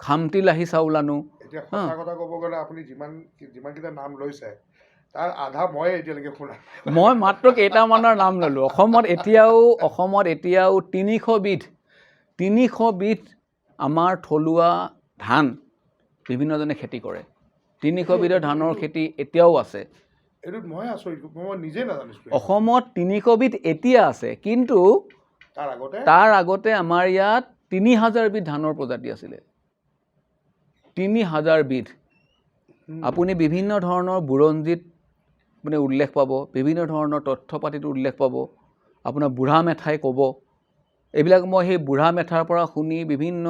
খামটিলাহী চাউল আনো এতিয়া সঁচা কথা ক'ব গ'লে আপুনি যিমানকেইটা নাম লৈছে তাৰ আধা মই এতিয়ালৈকে শুনা মই মাত্ৰ কেইটামানৰ নাম ল'লোঁ অসমত এতিয়াও 300 বিধ আমাৰ থলুৱা ধান বিভিন্নজনে খেতি কৰে 300 বিধৰ ধানৰ খেতি এতিয়াও আছে অসমত 300 বিধ এতিয়া আছে কিন্তু তাৰ আগতে আমাৰ ইয়াত 3000 বিধ ধানৰ প্ৰজাতি আছিলে 3000 বিধ আপুনি বিভিন্ন ধৰণৰ বুৰঞ্জীত আপুনি উল্লেখ পাব বিভিন্ন ধৰণৰ তথ্য পাতিত উল্লেখ পাব আপোনাৰ বুঢ়া মেথাই ক'ব এইবিলাক মই সেই বুঢ়া মেথাৰ পৰা শুনি বিভিন্ন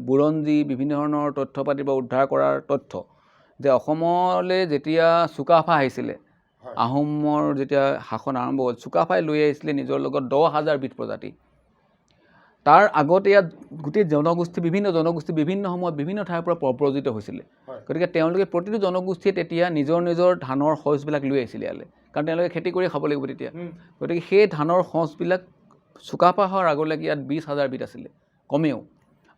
বুৰঞ্জী বিভিন্ন ধৰণৰ তথ্য পাতিৰ পৰা উদ্ধাৰ কৰাৰ তথ্য যে অসমলৈ যেতিয়া চুকাফা আহিছিলে আহোমৰ যেতিয়া শাসন আৰম্ভ হ'ল চুকাফাই লৈ আহিছিলে নিজৰ লগত 10,000 বিধ প্ৰজাতি তাৰ আগতে ইয়াত গোটেই বিভিন্ন জনগোষ্ঠী বিভিন্ন সময়ত বিভিন্ন ঠাইৰ পৰা প্ৰব্ৰজিত হৈছিলে গতিকে তেওঁলোকে প্ৰতিটো জনগোষ্ঠীয়ে তেতিয়া নিজৰ ধানৰ সঁচবিলাক লৈ আহিছিলে ইয়ালৈ কাৰণ তেওঁলোকে খেতি কৰি খাব লাগিব তেতিয়া গতিকে সেই ধানৰ সঁচবিলাক চুকাফা হোৱাৰ আগলৈকে ইয়াত 20,000 বিধ আছিলে কমেও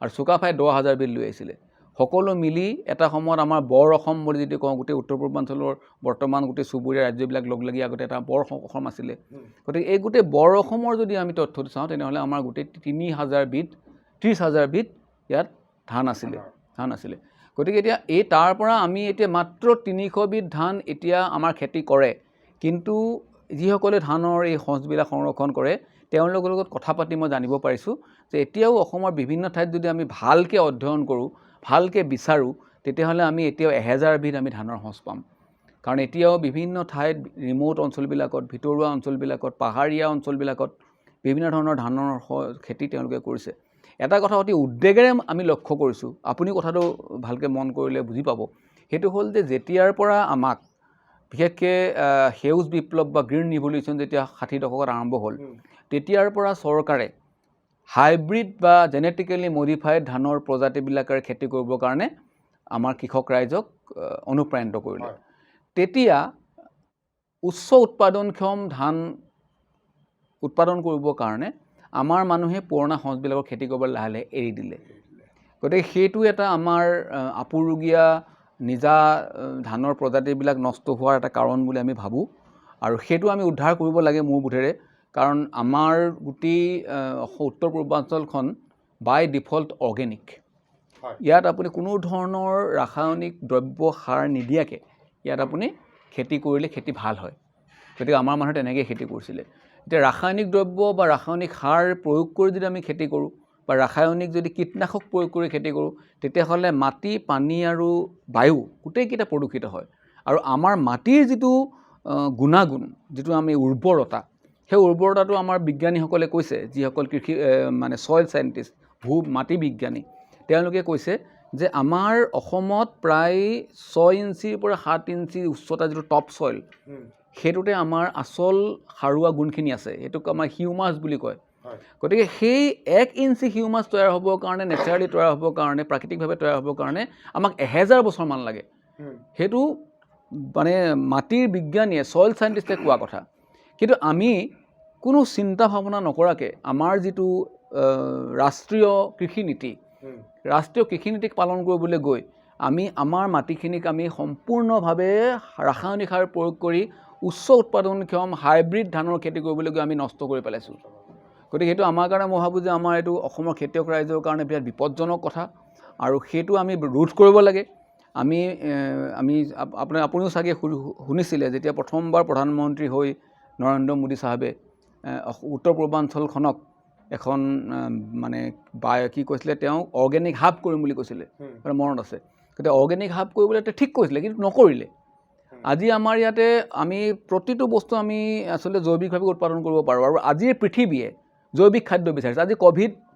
আৰু চুকাফাই 10,000 বিধ লৈ আহিছিলে সকলো মিলি এটা সময়ত আমাৰ বৰ অসম বুলি যদি কওঁ গোটেই উত্তৰ পূৰ্বাঞ্চলৰ বৰ্তমান গোটেই চুবুৰীয়া ৰাজ্যবিলাক লগ লাগি আগতে এটা বৰ অসম আছিলে গতিকে এই গোটেই বৰ অসমৰ যদি আমি তথ্যটো চাওঁ তেনেহ'লে আমাৰ গোটেই 30,000 বিধ ইয়াত ধান আছিলে গতিকে এতিয়া তাৰ পৰা আমি এতিয়া মাত্ৰ 300 বিধ ধান এতিয়া আমাৰ খেতি কৰে কিন্তু যিসকলে ধানৰ এই সঁচবিলাক সংৰক্ষণ কৰে তেওঁলোকৰ লগত কথা পাতি মই জানিব পাৰিছোঁ যে এতিয়াও অসমৰ বিভিন্ন ঠাইত যদি আমি ভালকৈ অধ্যয়ন কৰোঁ ভালকৈ বিচাৰোঁ তেতিয়াহ'লে আমি এতিয়াও 1000 বিধ আমি ধানৰ সঁচ পাম কাৰণ এতিয়াও বিভিন্ন ঠাইত ৰিম'ট অঞ্চলবিলাকত, ভিতৰুৱা অঞ্চলবিলাকত, পাহাৰীয়া অঞ্চলবিলাকত বিভিন্ন ধৰণৰ ধানৰ খেতি তেওঁলোকে কৰিছে। এটা কথা অতি উদ্বেগেৰে আমি লক্ষ্য কৰিছোঁ, আপুনি কথাটো ভালকৈ মন কৰিলে বুজি পাব, সেইটো হ'ল যে যেতিয়াৰ পৰা আমাক বিশেষকৈ সেউজ বিপ্লৱ বা গ্ৰীণ ৰিভলিউশ্যন যেতিয়া 60 দশকত আৰম্ভ হ'ল, তেতিয়াৰ পৰা চৰকাৰে হাইব্ৰিড বা জেনেটিকেলি মডিফাইড ধানৰ প্ৰজাতিবিলাকৰ খেতি কৰিবৰ কাৰণে আমাৰ কৃষক ৰাইজক অনুপ্ৰাণিত কৰিলে। তেতিয়া উচ্চ উৎপাদনক্ষম ধান উৎপাদন কৰিবৰ কাৰণে আমাৰ মানুহে পুৰণা সঁচবিলাকৰ খেতি কৰিবলৈ লাহে লাহে এৰি দিলে। গতিকে সেইটো এটা আমাৰ আপুৰুগীয়া নিজা ধানৰ প্ৰজাতিবিলাক নষ্ট হোৱাৰ এটা কাৰণ বুলি আমি ভাবোঁ, আৰু সেইটো আমি উদ্ধাৰ কৰিব লাগে মোৰ বোধেৰে। কাৰণ আমাৰ গোটেই উত্তৰ পূৰ্বাঞ্চলখন বাই ডিফল্ট অৰ্গেনিক। ইয়াত আপুনি কোনো ধৰণৰ ৰাসায়নিক দ্ৰব্য সাৰ নিদিয়াকৈ ইয়াত আপুনি খেতি কৰিলে খেতি ভাল হয়। গতিকে আমাৰ মানুহে তেনেকৈ খেতি কৰিছিলে। এতিয়া ৰাসায়নিক দ্ৰব্য বা ৰাসায়নিক সাৰ প্ৰয়োগ কৰি যদি আমি খেতি কৰোঁ বা ৰাসায়নিক যদি কীটনাশক প্ৰয়োগ কৰি খেতি কৰোঁ, তেতিয়াহ'লে মাটি, পানী আৰু বায়ু গোটেইকেইটা প্ৰদূষিত হয়। আৰু আমাৰ মাটিৰ যিটো গুণাগুণ, যিটো আমি উৰ্বৰতা, সেই উৰ্বৰতাটো আমাৰ বিজ্ঞানীসকলে কৈছে, যিসকল কৃষি মানে ছইল চাইণ্টিষ্ট, মাটি বিজ্ঞানী, তেওঁলোকে কৈছে যে আমাৰ অসমত প্ৰায় 6 ইঞ্চিৰ পৰা 7 ইঞ্চি উচ্চতা যিটো টপ ছইল, সেইটোতে আমাৰ আচল সাৰুৱা গুণখিনি আছে। সেইটোক আমাৰ হিউমাছ বুলি কয়। গতিকে সেই 1 ইঞ্চি হিউমাছ তৈয়াৰ হ'বৰ কাৰণে, নেচাৰেলি তৈয়াৰ হ'বৰ কাৰণে, প্ৰাকৃতিকভাৱে তৈয়াৰ হ'বৰ কাৰণে আমাক 1000 বছৰমান লাগে। সেইটো মানে মাটিৰ বিজ্ঞানীয়ে, ছইল চাইণ্টিষ্টে কোৱা কথা। কিন্তু আমি কোনো চিন্তা ভাৱনা নকৰাকৈ আমাৰ যিটো ৰাষ্ট্ৰীয় কৃষি নীতিক পালন কৰিবলৈ গৈ আমি আমাৰ মাটিখিনিক আমি সম্পূৰ্ণভাৱে ৰাসায়নিক সাৰ প্ৰয়োগ কৰি উচ্চ উৎপাদনক্ষম হাইব্ৰিড ধানৰ খেতি কৰিবলৈ গৈ আমি নষ্ট কৰি পেলাইছোঁ। গতিকে সেইটো আমাৰ কাৰণে মই ভাবোঁ যে আমাৰ এইটো অসমৰ খেতিয়ক ৰাইজৰ কাৰণে বিৰাট বিপদজনক কথা, আৰু সেইটো আমি ৰোধ কৰিব লাগে। আপুনিও চাগে শুনিছিলে, যেতিয়া প্ৰথমবাৰ প্ৰধানমন্ত্ৰী হৈ নৰেন্দ্ৰ মোদী চাহাবে উত্তৰ পূৰ্বাঞ্চলখনক এখন মানে কি কৈছিলে, তেওঁ অৰ্গেনিক হাব কৰিম বুলি কৈছিলে, মনত আছে। গতিকে অৰ্গেনিক হাব কৰিবলৈ তেওঁ ঠিক কৈছিলে, কিন্তু নকৰিলে। আজি আমাৰ ইয়াতে আমি প্ৰতিটো বস্তু আমি আচলতে জৈৱিকভাৱে উৎপাদন কৰিব পাৰোঁ, আৰু আজিৰ পৃথিৱীয়ে জৈৱিক খাদ্য বিচাৰিছে। আজি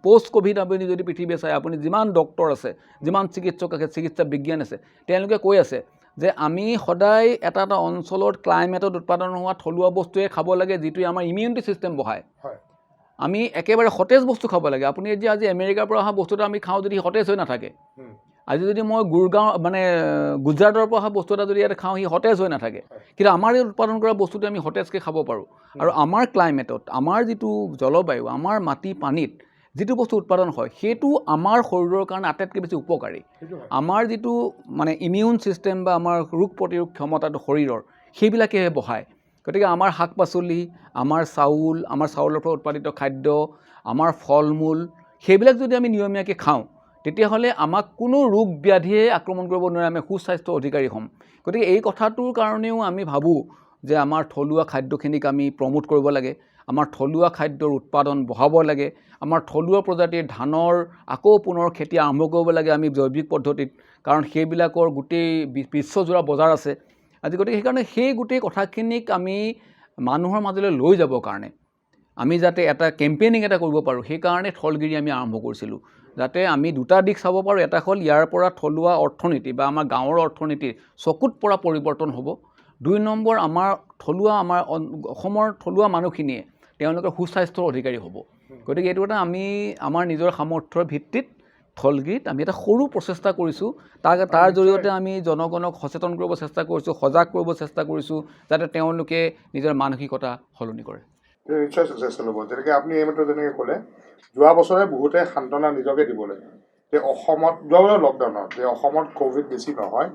পষ্ট ক'ভিড আপুনি যদি পৃথিৱীয়ে চাই, আপুনি যিমান ডক্টৰ আছে, যিমান চিকিৎসক আছে, চিকিৎসা বিজ্ঞান আছে, তেওঁলোকে কৈ আছে যে আমি সদায় এটা এটা অঞ্চলত ক্লাইমেটত উৎপাদন হোৱা থলুৱা বস্তুৱে খাব লাগে, যিটোৱে আমাৰ ইমিউনিটি ছিষ্টেম বঢ়ায়। আমি একেবাৰে সতেজ বস্তু খাব লাগে। আপুনি আজি আমেৰিকাৰ পৰা অহা বস্তু এটা আমি খাওঁ, যদি সতেজ হৈ নাথাকে, আজি যদি মই গুৰগাঁও মানে গুজৰাটৰ পৰা অহা বস্তু এটা যদি ইয়াতে খাওঁ, সি সতেজ হৈ নাথাকে। কিন্তু আমাৰ ইয়াত উৎপাদন কৰা বস্তুটো আমি সতেজকৈ খাব পাৰোঁ। আৰু আমাৰ ক্লাইমেটত, আমাৰ যিটো জলবায়ু, আমাৰ মাটি পানীত যিটো বস্তু উৎপাদন হয়, সেইটো আমাৰ শৰীৰৰ কাৰণে আটাইতকৈ বেছি উপকাৰী। আমাৰ যিটো মানে ইমিউন ছিষ্টেম বা আমাৰ ৰোগ প্ৰতিৰোধ ক্ষমতাটো শৰীৰৰ, সেইবিলাকেহে বঢ়ায়। গতিকে আমাৰ শাক পাচলি, আমাৰ চাউলৰ পৰা উৎপাদিত খাদ্য, আমাৰ ফল মূল, সেইবিলাক যদি আমি নিয়মীয়াকৈ খাওঁ, তেতিয়াহ'লে আমাক কোনো ৰোগ ব্যাধিয়ে আক্ৰমণ কৰিব নোৱাৰে, আমি সুস্বাস্থ্যৰ অধিকাৰী হ'ম। গতিকে এই কথাটোৰ কাৰণেও আমি ভাবোঁ যে আমাৰ থলুৱা খাদ্যখিনিক আমি প্ৰমোট কৰিব লাগে, আমাৰ থলুৱা খাদ্যৰ উৎপাদন বঢ়াব লাগে, আমাৰ থলুৱা প্ৰজাতিৰ ধানৰ আকৌ পুনৰ খেতি আৰম্ভ কৰিব লাগে আমি জৈৱিক পদ্ধতিত, কাৰণ সেইবিলাকৰ গোটেই বিশ্বজোৰা বজাৰ আছে আজি। গতিকে সেইকাৰণে সেই গোটেই কথাখিনিক আমি মানুহৰ মাজলৈ লৈ যাবৰ কাৰণে আমি যাতে এটা কেম্পেইনিং এটা কৰিব পাৰোঁ, সেইকাৰণে থলগিৰি আমি আৰম্ভ কৰিছিলোঁ, যাতে আমি দুটা দিশ চাব পাৰোঁ। এটা হ'ল ইয়াৰ পৰা থলুৱা অৰ্থনীতি বা আমাৰ গাঁৱৰ অৰ্থনীতিৰ চকুত পৰা পৰিৱৰ্তন হ'ব। 2 নম্বৰ, আমাৰ অসমৰ থলুৱা মানুহখিনিয়ে তেওঁলোকৰ সুস্বাস্থ্যৰ অধিকাৰী হ'ব। গতিকে এইটো এটা আমি আমাৰ নিজৰ সামৰ্থ্যৰ ভিত্তিত থলগিৰিত আমি এটা সৰু প্ৰচেষ্টা কৰিছোঁ। তাৰ জৰিয়তে আমি জনগণক সচেতন কৰিব চেষ্টা কৰিছোঁ, সজাগ কৰিব চেষ্টা কৰিছোঁ, যাতে তেওঁলোকে নিজৰ মানসিকতা সলনি কৰে। নিশ্চয় চাকচেছফুল হ'ব। যেনেকৈ আপুনি এইমাত্ৰ যেনেকৈ ক'লে, যোৱা বছৰে বহুতে সান্তনা নিজকে দিবলৈ যে অসমত যোৱা লকডাউনত যে অসমত ক'ভিড বেছি নহয়,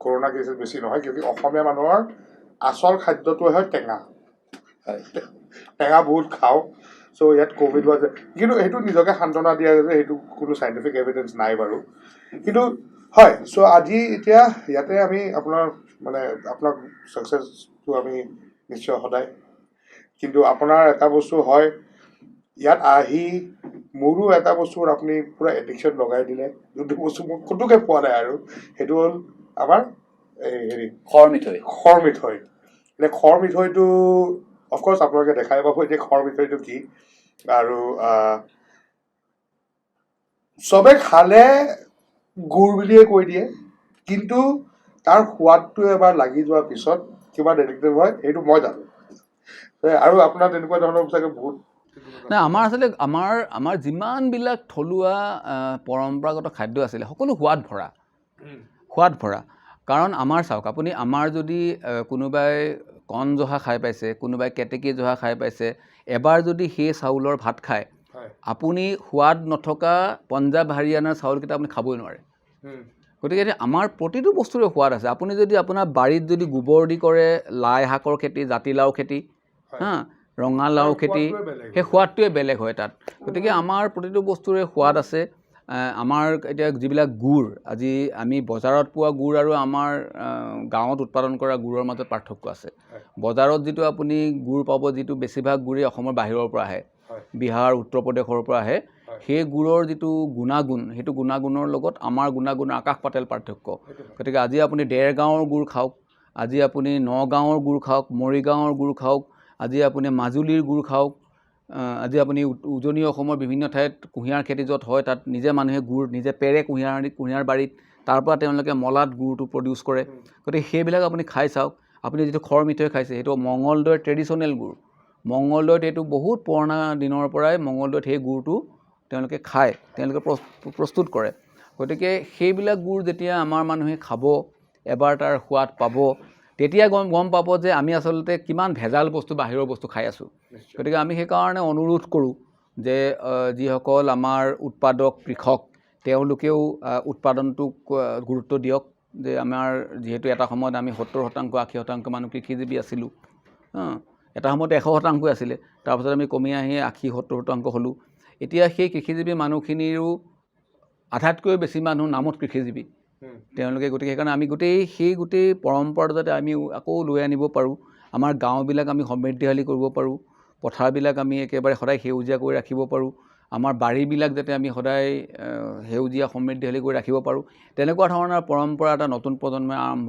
কৰোণা কেছেছ বেছি নহয়, কিয়কি অসমীয়া মানুহৰ আচল খাদ্যটোৱে হয় টেঙা। টেঙা বহুত খাওঁ, চ' ইয়াত ক'ভিড হোৱা যায়। কিন্তু সেইটো নিজকে সান্তনা দিয়া যে সেইটো কোনো চাইণ্টিফিক এভিডেঞ্চ নাই বাৰু। কিন্তু হয়, চ' আজি এতিয়া ইয়াতে আমি আপোনাৰ ছাকচেছটো আমি নিশ্চয় সদায়, কিন্তু আপোনাৰ এটা বস্তু হয়, ইয়াত আহি মোৰো এটা বস্তুৰ আপুনি পূৰা এডিকশ্যন লগাই দিলে, যোনটো বস্তু মই ক'তোকে পোৱা নাই, আৰু সেইটো হ'ল আমাৰ হেৰি খৰ মিঠৈ খৰ মিঠৈ এতিয়া খৰ মিঠৈটো অফক'ৰ্ছ আপোনালোকে দেখাই পাব এতিয়া খৰ মিঠৈটো কি আৰু চবে খালে গুড় বুলিয়ে কৈ দিয়ে কিন্তু তাৰ সোৱাদটো এবাৰ লাগি যোৱাৰ পিছত কিমান এডিক্টিভ হয় সেইটো মই জানো আৰু আপোনাৰ তেনেকুৱা ধৰণৰ চাগে বহুত নাই আমাৰ আচলতে আমাৰ যিমানবিলাক থলুৱা পৰম্পৰাগত খাদ্য আছিলে সকলো সোৱাদ ভৰা কাৰণ আমাৰ চাওক আপুনি আমাৰ যদি কোনোবাই কণ জহা খাই পাইছে কোনোবাই কেতেকী জহা খাই পাইছে এবাৰ যদি সেই চাউলৰ ভাত খায় আপুনি সোৱাদ নথকা পঞ্জাৱ হাৰিয়ানাৰ চাউলকেইটা আপুনি খাবই নোৱাৰে গতিকে আমাৰ প্ৰতিটো বস্তুৰে সোৱাদ আছে আপুনি যদি আপোনাৰ বাৰীত যদি গোবৰ দি কৰে লাই শাকৰ খেতি জাতিলাও খেতি হা ৰঙালাও খেতি সেই সোৱাদটোৱে বেলেগ হয় তাত গতিকে আমাৰ প্ৰতিটো বস্তুৰে সোৱাদ আছে আমাৰ এতিয়া যিবিলাক গুড় আজি আমি বজাৰত পোৱা গুড় আৰু আমাৰ গাঁৱত উৎপাদন কৰা গুড়ৰ মাজত পাৰ্থক্য আছে বজাৰত যিটো আপুনি গুড় পাব যিটো বেছিভাগ গুড়েই অসমৰ বাহিৰৰ পৰা আহে বিহাৰ উত্তৰ প্ৰদেশৰ পৰা আহে সেই গুড়ৰ যিটো গুণাগুণ সেইটো গুণাগুণৰ লগত আমাৰ গুণাগুণৰ আকাশ পাতাল পাৰ্থক্য গতিকে আজি আপুনি দেৰগাঁৱৰ গুড় খাওক আজি আপুনি নগাঁৱৰ গুড় খাওক মৰিগাঁৱৰ গুড় খাওক আজি আপুনি মাজুলীৰ গুড় খাওক আজি আপুনি উজনি অসমৰ বিভিন্ন ঠাইত কুঁহিয়াৰ খেতি য'ত হয় তাত নিজে মানুহে গুড় নিজে পেৰে কুঁহিয়াৰ বাৰীত তাৰ পৰা তেওঁলোকে মলাত গুড়টো প্ৰডিউচ কৰে গতিকে সেইবিলাক আপুনি খাই চাওক আপুনি যিটো খৰ মিঠৈ খাইছে সেইটো মঙলদৈৰ ট্ৰেডিশ্যনেল গুড় মঙলদৈত এইটো বহুত পুৰণা দিনৰ পৰাই মঙলদৈত সেই গুড়টো তেওঁলোকে খায় তেওঁলোকে প্ৰস্তুত কৰে গতিকে সেইবিলাক গুড় যেতিয়া আমাৰ মানুহে খাব এবাৰ তাৰ সোৱাদ পাব তেতিয়া গম পাব যে আমি আচলতে কিমান ভেজাল বস্তু বাহিৰৰ বস্তু খাই আছোঁ গতিকে আমি সেইকাৰণে অনুৰোধ কৰোঁ যে যিসকল আমাৰ উৎপাদক কৃষক তেওঁলোকেও উৎপাদনটোক গুৰুত্ব দিয়ক যে আমাৰ যিহেতু এটা সময়ত আমি 70% 80% মানুহ কৃষিজীৱী আছিলোঁ এটা সময়ত 100% আছিলে তাৰপিছত আমি কমি আহি 80-70% হ'লোঁ এতিয়া সেই কৃষিজীৱী মানুহখিনিৰো আধাতকৈ বেছি মানুহ নামত কৃষিজীৱী তেওঁলোকে গতিকে সেইকাৰণে আমি গোটেই পৰম্পৰাটো যাতে আমি আকৌ লৈ আনিব পাৰোঁ আমাৰ গাঁওবিলাক আমি সমৃদ্ধিশালী কৰিব পাৰোঁ পথাৰবিলাক আমি একেবাৰে সদায় সেউজীয়া কৰি ৰাখিব পাৰোঁ আমাৰ বাৰীবিলাক যাতে আমি সদায় সেউজীয়া সমৃদ্ধিশালী কৰি ৰাখিব পাৰোঁ তেনেকুৱা ধৰণৰ পৰম্পৰা এটা নতুন প্ৰজন্মই আৰম্ভ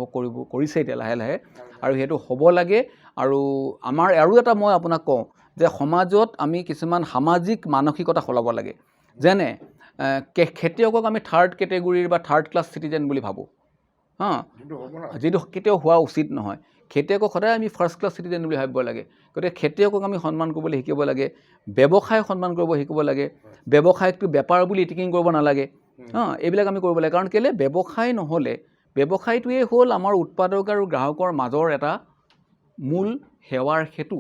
কৰিছে এতিয়া লাহে লাহে আৰু সেইটো হ'ব লাগে আৰু আমাৰ আৰু এটা মই আপোনাক কওঁ যে সমাজত আমি কিছুমান সামাজিক মানসিকতা সলাব লাগে যেনে খেতিয়কক আমি থাৰ্ড কেটেগৰীৰ বা থাৰ্ড ক্লাছ চিটিজেন বুলি ভাবোঁ যিটো কেতিয়াও হোৱা উচিত নহয় খেতিয়কক সদায় আমি ফাৰ্ষ্ট ক্লাছ চিটিজেন বুলি ভাবিব লাগে গতিকে খেতিয়কক আমি সন্মান কৰিবলৈ শিকিব লাগে ব্যৱসায়ক সন্মান কৰিব শিকিব লাগে ব্যৱসায়িকটো বেপাৰ বুলি ইটিকিং কৰিব নালাগে এইবিলাক আমি কৰিব লাগে কাৰণ কেলৈ ব্যৱসায় নহ'লে ব্যৱসায়টোৱে হ'ল আমাৰ উৎপাদক আৰু গ্ৰাহকৰ মাজৰ এটা মূল সেৱাৰ সেতু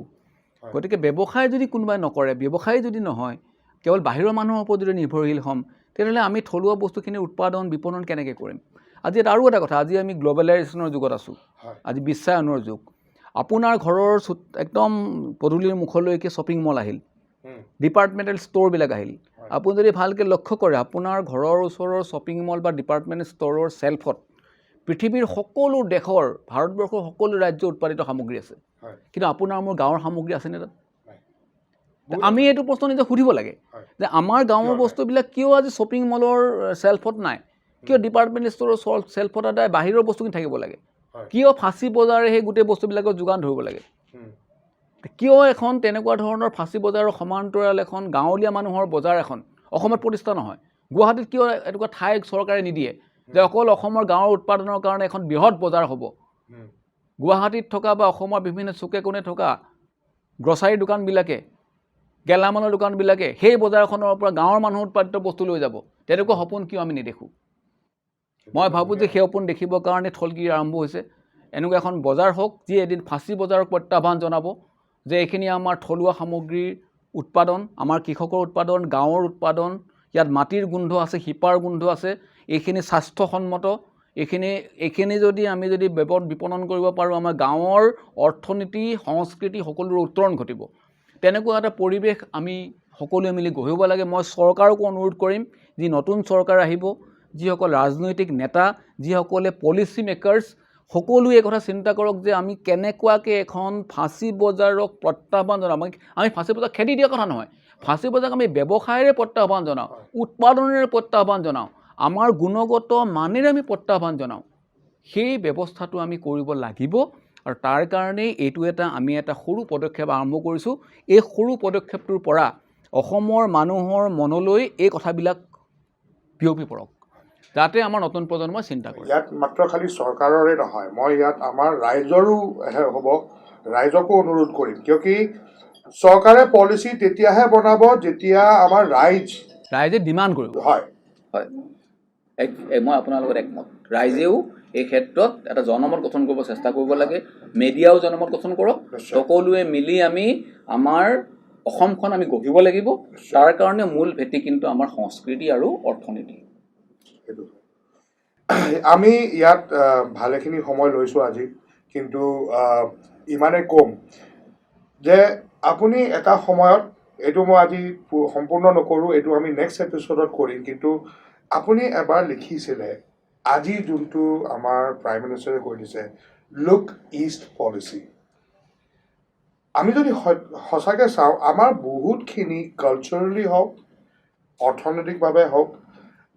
গতিকে ব্যৱসায় যদি কোনোবাই নকৰে ব্যৱসায় যদি নহয় কেৱল বাহিৰৰ মানুহৰ ওপৰত যদি নিৰ্ভৰশীল হ'ম তেতিয়াহ'লে আমি থলুৱা বস্তুখিনি উৎপাদন বিপণন কেনেকৈ কৰিম আজি আৰু এটা কথা আজি আমি গ্ল'বেলাইজেশ্যনৰ যুগত আছোঁ আজি বিশ্বায়নৰ যুগ আপোনাৰ ঘৰৰ একদম পদূলিৰ মুখলৈকে শ্বপিং মল আহিল ডিপাৰ্টমেণ্টেল ষ্ট'ৰবিলাক আহিল আপুনি যদি ভালকৈ লক্ষ্য কৰে আপোনাৰ ঘৰৰ ওচৰৰ শ্বপিং মল বা ডিপাৰ্টমেণ্টেল ষ্ট'ৰৰ ছেল্ফত পৃথিৱীৰ সকলো দেশৰ ভাৰতবৰ্ষৰ সকলো ৰাজ্য উৎপাদিত সামগ্ৰী আছে কিন্তু আপোনাৰ মোৰ গাঁৱৰ সামগ্ৰী আছেনে তাত আমি এইটো প্ৰশ্ন নিজে সুধিব লাগে যে আমাৰ গাঁৱৰ বস্তুবিলাক কিয় আজি শ্বপিং মলৰ ছেল্ফত নাই কিয় ডিপাৰ্টমেণ্টেল ষ্ট'ৰৰ ছেল্ফত সদায় বাহিৰৰ বস্তুখিনি থাকিব লাগে কিয় ফাঁচী বজাৰে সেই গোটেই বস্তুবিলাকৰ যোগান ধৰিব লাগে কিয় এখন তেনেকুৱা ধৰণৰ ফাঁচী বজাৰৰ সমান্তৰাল এখন গাঁৱলীয়া মানুহৰ বজাৰ এখন অসমত প্ৰতিষ্ঠা নহয় গুৱাহাটীত কিয় এনেকুৱা ঠাই চৰকাৰে নিদিয়ে যে অকল অসমৰ গাঁৱৰ উৎপাদনৰ কাৰণে এখন বৃহৎ বজাৰ হ'ব গুৱাহাটীত থকা বা অসমৰ বিভিন্ন চুকে কোণে থকা গ্ৰছাৰী দোকানবিলাকে গেলামালৰ দোকানবিলাকে সেই বজাৰখনৰ পৰা গাঁৱৰ মানুহ উৎপাদিত বস্তু লৈ যাব তেনেকুৱা সপোন কিয় আমি নেদেখোঁ মই ভাবোঁ যে সেই সপোন দেখিবৰ কাৰণে থলকি আৰম্ভ হৈছে এনেকুৱা এখন বজাৰ হওক যি এদিন ফাঁচী বজাৰক প্ৰত্যাহ্বান জনাব যে এইখিনি আমাৰ থলুৱা সামগ্ৰীৰ উৎপাদন আমাৰ কৃষকৰ উৎপাদন গাঁৱৰ উৎপাদন ইয়াত মাটিৰ গোন্ধ আছে শিপাৰ গোন্ধ আছে এইখিনি স্বাস্থ্যসন্মত এইখিনি যদি আমি যদি বিপণন কৰিব পাৰোঁ আমাৰ গাঁৱৰ অৰ্থনীতি সংস্কৃতি সকলোৰে উত্তৰণ ঘটিব তেনেকুৱা এটা পৰিৱেশ আমি সকলোৱে মিলি গঢ়িব লাগে মই চৰকাৰকো অনুৰোধ কৰিম যি নতুন চৰকাৰ আহিব যিসকল ৰাজনৈতিক নেতা যিসকলে পলিচি মেকাৰ্ছ সকলোৱে এই কথা চিন্তা কৰক যে আমি কেনেকুৱাকৈ এখন ফাঁচী বজাৰক প্ৰত্যাহ্বান জনাম আমি ফাঁচী বজাৰ খেদি দিয়া কথা নহয় ফাঁচী বজাৰক আমি ব্যৱসায়েৰে প্ৰত্যাহ্বান জনাওঁ উৎপাদনেৰে প্ৰত্যাহ্বান জনাওঁ আমাৰ গুণগত মানেৰে আমি প্ৰত্যাহ্বান জনাওঁ সেই ব্যৱস্থাটো আমি কৰিব লাগিব আৰু তাৰ কাৰণেই এইটো আমি এটা সৰু পদক্ষেপ আৰম্ভ কৰিছোঁ এই সৰু পদক্ষেপটোৰ পৰা অসমৰ মানুহৰ মনলৈ এই কথাবিলাক বিয়পি পৰক যাতে আমাৰ নতুন প্ৰজন্মই চিন্তা কৰে ইয়াত মাত্ৰ খালি চৰকাৰৰে নহয় মই ইয়াত আমাৰ ৰাইজৰো হ'ব ৰাইজকো অনুৰোধ কৰিম কিয়কি চৰকাৰে পলিচি তেতিয়াহে বনাব যেতিয়া আমাৰ ৰাইজে ডিমাণ্ড কৰিব হয় হয় মই আপোনাৰ লগত একমত ৰাইজেও এই ক্ষেত্ৰত এটা জনমত গঠন কৰিব চেষ্টা কৰিব লাগে মিডিয়াও জনমত গঠন কৰক সকলোৱে মিলি আমি আমাৰ অসমখন আমি গঢ়িব লাগিব তাৰ কাৰণে মূল ভেটি কিন্তু আমাৰ সংস্কৃতি আৰু অৰ্থনীতি আমি ইয়াত ভালেখিনি সময় লৈছোঁ আজি কিন্তু ইমানেই কম যে আপুনি এটা সময়ত এইটো মই আজি সম্পূৰ্ণ নকৰোঁ এইটো আমি নেক্সট এপিছ'ডত কৰিম কিন্তু আপুনি এবাৰ লিখিছিলে আজি যোনটো আমাৰ প্ৰাইম মিনিষ্টাৰে কৈ দিছে লুক ইষ্ট পলিচি আমি যদি সঁচাকৈ চাওঁ আমাৰ বহুতখিনি কালচাৰেলি হওক অৰ্থনৈতিকভাৱে হওক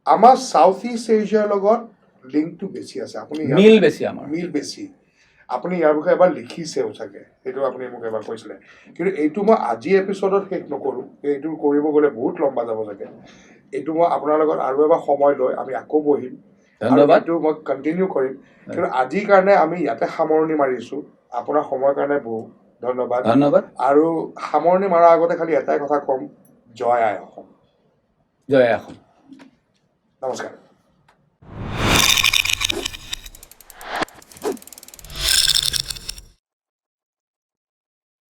আমাৰ চাউথ ইষ্ট এছিয়াৰ লগত লিংকটো বেছি আছে আপুনি মিল বেছি আমাৰ মিল বেছি আপুনি ইয়াৰ বিষয়ে এবাৰ লিখিছেও চাগে সেইটো আপুনি মোক এবাৰ কৈছিলে কিন্তু এইটো মই আজি এপিছ'ডত শেষ নকৰোঁ এইটো কৰিব গ'লে বহুত লম্বা যাব চাগে এইটো মই আপোনাৰ লগত আৰু এবাৰ সময় লৈ আমি আকৌ বহিম ধন্যবাদ এইটো মই কণ্টিনিউ কৰিম কিন্তু আজিৰ কাৰণে আমি ইয়াতে সামৰণি মাৰিছোঁ আপোনাৰ সময়ৰ কাৰণে বহুত ধন্যবাদ আৰু সামৰণি মৰাৰ আগতে খালি এটাই কথা ক'ম জয় আই অসম জয় আই অসম নমস্কাৰ